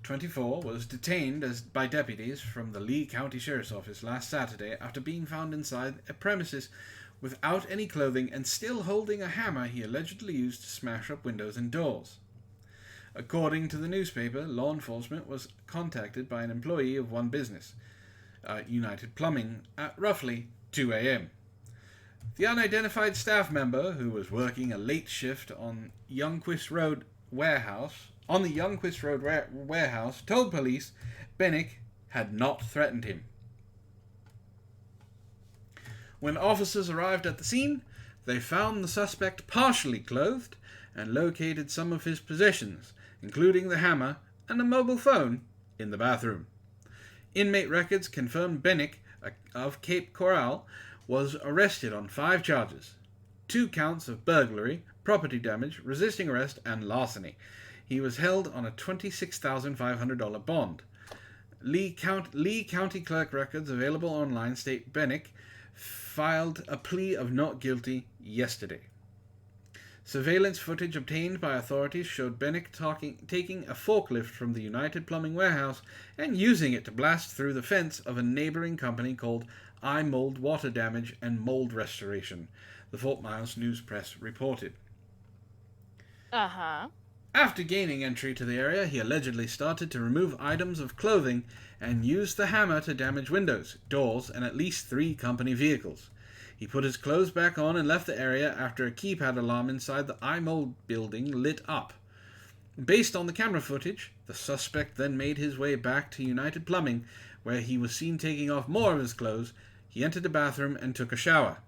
24, was detained by deputies from the Lee County Sheriff's Office last Saturday after being found inside a premises without any clothing and still holding a hammer he allegedly used to smash up windows and doors. According to the newspaper, law enforcement was contacted by an employee of one business, United Plumbing, at roughly 2 a.m. The unidentified staff member, who was working a late shift on Youngquist Road warehouse, told police Bennick had not threatened him. When officers arrived at the scene, they found the suspect partially clothed and located some of his possessions, including the hammer and a mobile phone, in the bathroom. Inmate records confirmed Bennick of Cape Coral was arrested on 5 charges: 2 counts of burglary, property damage, resisting arrest, and larceny. He was held on a $26,500 bond. Lee County clerk records available online state Bennick filed a plea of not guilty yesterday. Surveillance footage obtained by authorities showed Bennick taking a forklift from the United Plumbing warehouse and using it to blast through the fence of a neighboring company called iMold Water Damage and Mold Restoration, the Fort Myers News Press reported. Uh-huh. After gaining entry to the area, he allegedly started to remove items of clothing and used the hammer to damage windows, doors, and at least 3 company vehicles. He put his clothes back on and left the area after a keypad alarm inside the iMold building lit up. Based on the camera footage, the suspect then made his way back to United Plumbing, where he was seen taking off more of his clothes. He entered the bathroom and took a shower.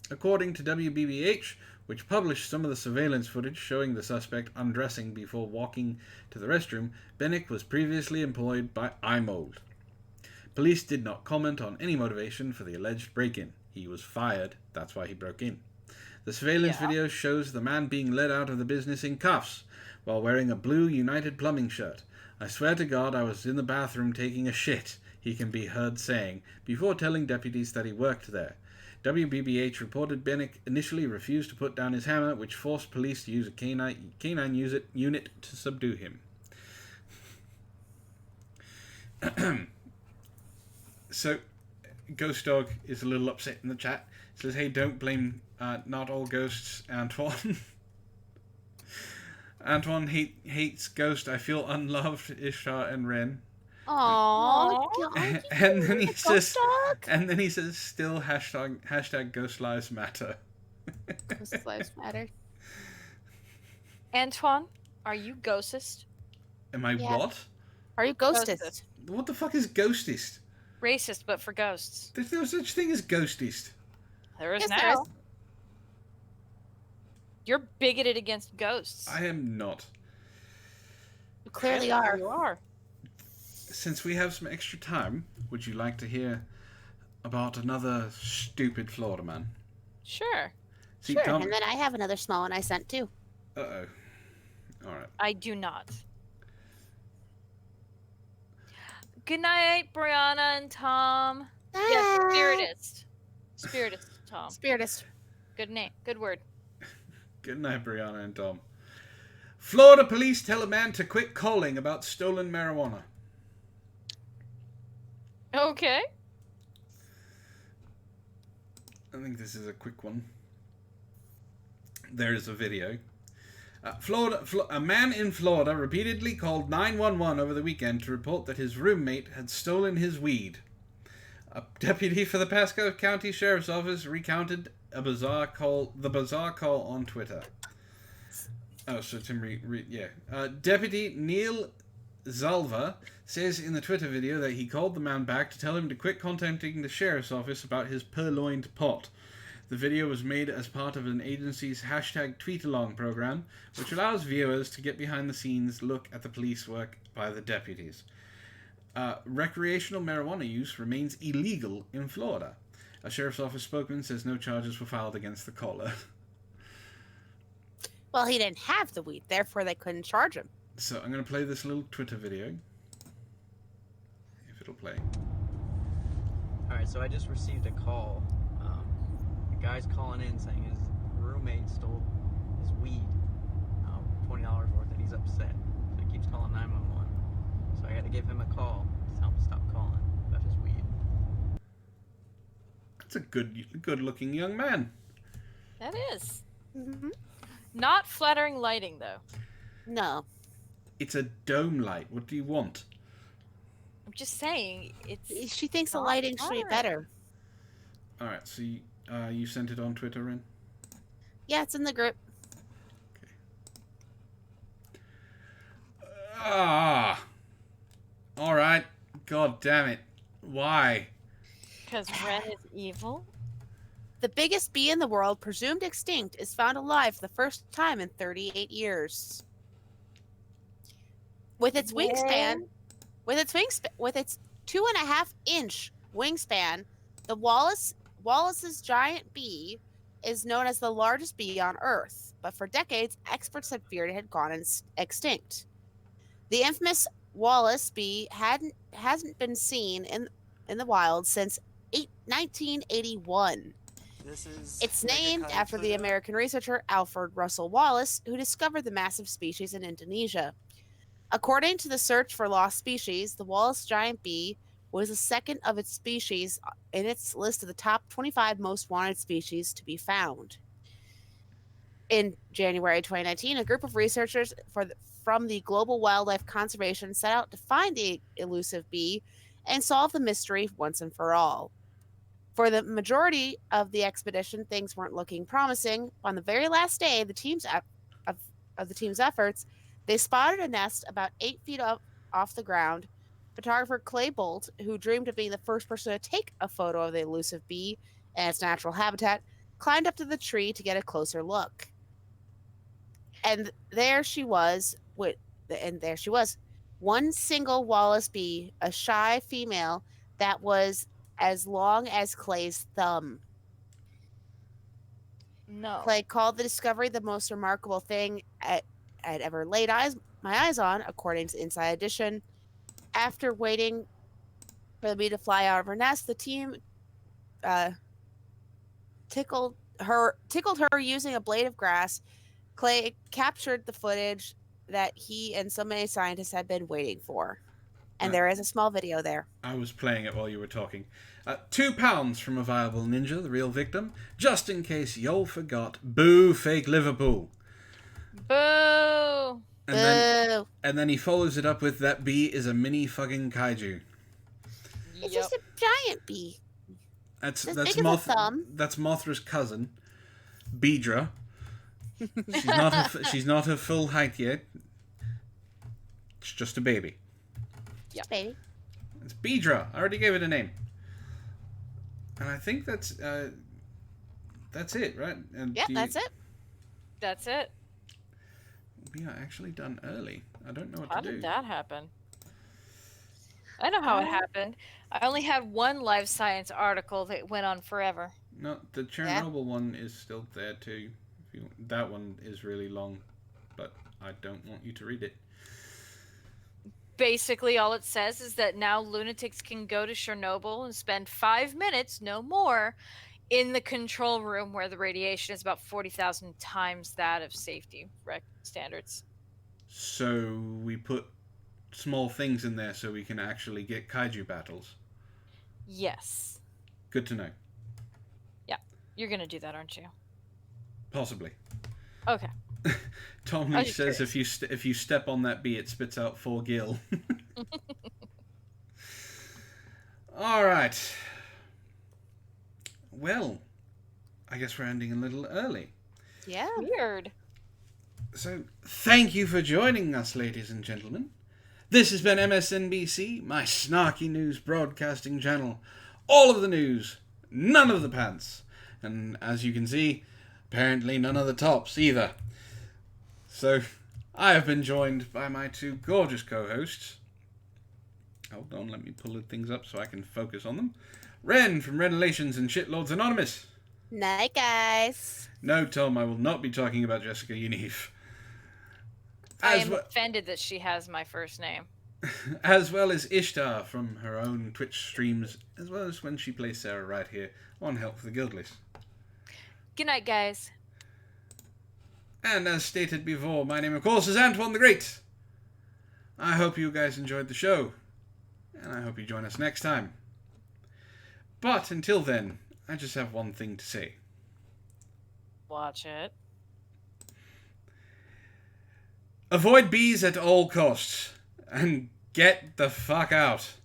According to WBBH, which published some of the surveillance footage showing the suspect undressing before walking to the restroom, Bennick was previously employed by iMold. Police did not comment on any motivation for the alleged break-in. He was fired, that's why he broke in. The surveillance video shows the man being led out of the business in cuffs while wearing a blue United Plumbing shirt. "I swear to God I was in the bathroom taking a shit," he can be heard saying, before telling deputies that he worked there. WBBH reported Bennick initially refused to put down his hammer, which forced police to use a canine unit to subdue him. So, Ghost Dog is a little upset in the chat. Says, "Hey, don't blame not all ghosts, Antoine." Antoine hates Ghost. "I feel unloved, Ishtar and Wren." Aww. And then he says, "Still hashtag Ghost Lives Matter." Ghost lives matter. Antoine, are you ghostist? Am I Yeah. what? Are you ghostist? What the fuck is ghostist? Racist, but for ghosts. There's no such thing as ghostist. There is Yes, now. there is. You're bigoted against ghosts. I am not. You clearly Yes, are. You are. Since we have some extra time, would you like to hear about another stupid Florida man? Sure. See, Sure. Tom... And then I have another small one I sent too. Uh-oh. Alright. I do not. Good night, Brianna and Tom. Yes, spiritist. Spiritist, Tom. Spiritist. Good name. Good word. Good night, Brianna and Tom. Florida police tell a man to quit calling about stolen marijuana. Okay. I think this is a quick one. There's a video. A man in Florida repeatedly called 911 over the weekend to report that his roommate had stolen his weed. A deputy for the Pasco County Sheriff's Office recounted the bizarre call on Twitter. Oh, so Tim Deputy Neil Zalva says in the Twitter video that he called the man back to tell him to quit contacting the sheriff's office about his purloined pot. The video was made as part of an agency's #tweetalong program, which allows viewers to get behind the scenes look at the police work by the deputies. Recreational marijuana use remains illegal in Florida. A sheriff's office spokesman says no charges were filed against the caller. Well, he didn't have the weed, therefore they couldn't charge him. So I'm going to play this little Twitter video. If it'll play. Alright, so I just received a call. The guy's calling in saying his roommate stole his weed. $20 worth, and he's upset. So he keeps calling 911. So I had to give him a call to tell him to stop calling about his weed. That's a good-looking young man. That is. Mm-hmm. Not flattering lighting, though. No. It's a dome light. What do you want? I'm just saying, it's... She thinks the not lighting should be flattering. better. Alright, so you sent it on Twitter, Wren? Yeah, it's in the group. Alright. God damn it. Why? Because Wren is evil? The biggest bee in the world, presumed extinct, is found alive for the first time in 38 years. With its wingspan, with its 2.5-inch wingspan, the Wallace's giant bee is known as the largest bee on Earth. But for decades, experts had feared it had gone extinct. The infamous Wallace bee hasn't been seen in the wild since 1981. It's named after the American researcher Alfred Russel Wallace, who discovered the massive species in Indonesia. According to the Search for Lost Species, the Wallace giant bee was the second of its species in its list of the top 25 most wanted species to be found. In January 2019, a group of researchers from the Global Wildlife Conservation set out to find the elusive bee and solve the mystery once and for all. For the majority of the expedition, things weren't looking promising. On the very last day of the team's efforts, they spotted a nest about 8 feet off the ground. Photographer Clay Bolt, who dreamed of being the first person to take a photo of the elusive bee and its natural habitat, climbed up to the tree to get a closer look. And there she was, one single Wallace bee, a shy female that was as long as Clay's thumb. No. Clay called the discovery the most remarkable thing I'd ever laid my eyes on, according to Inside Edition. After waiting for the bee to fly out of her nest, the team tickled her using a blade of grass. Clay captured the footage that he and so many scientists had been waiting for. And there is a small video there. I was playing it while you were talking. £2 from a viable ninja, the real victim. Just in case y'all forgot. Boo, fake Liverpool. Boo! Boo! And then he follows it up with, that bee is a mini fucking kaiju. It's just a giant bee. That's big as a thumb. That's Mothra's cousin, Beedra. She's not her full height yet. It's just a baby. Yep. Baby. It's Beedra. I already gave it a name. And I think that's it, right? And Yeah, that's it. That's it. We are actually done early. I don't know what How to do. did that happen? I know how it happened. I only had one life science article that went on forever. No, the Chernobyl one is still there too. That one is really long, but I don't want you to read it. Basically, all it says is that now lunatics can go to Chernobyl and spend 5 minutes, no more, in the control room where the radiation is about 40,000 times that of safety standards. So we put small things in there so we can actually get kaiju battles. Yes. Good to know. Yeah. You're gonna do that, aren't you? Possibly. Okay. Tom I Lee was says if you step on that bee, it spits out 4 gil. All right. Well, I guess we're ending a little early. Yeah. Weird. So, thank you for joining us, ladies and gentlemen. This has been MSNBC, my snarky news broadcasting channel. All of the news, none of the pants. And as you can see, apparently none of the tops either. So, I have been joined by my 2 gorgeous co-hosts. Hold on, let me pull the things up so I can focus on them. Wren from Wren Relations and Shitlords Anonymous. Night, guys. No, Tom, I will not be talking about Jessica Unive. I am offended that she has my first name. As well as Ishtar from her own Twitch streams, as well as when she plays Sarah right here on Help for the Guildless. Good night, guys. And as stated before, my name, of course, is Antoine the Great. I hope you guys enjoyed the show, and I hope you join us next time. But until then, I just have one thing to say. Watch it. Avoid bees at all costs, and get the fuck out.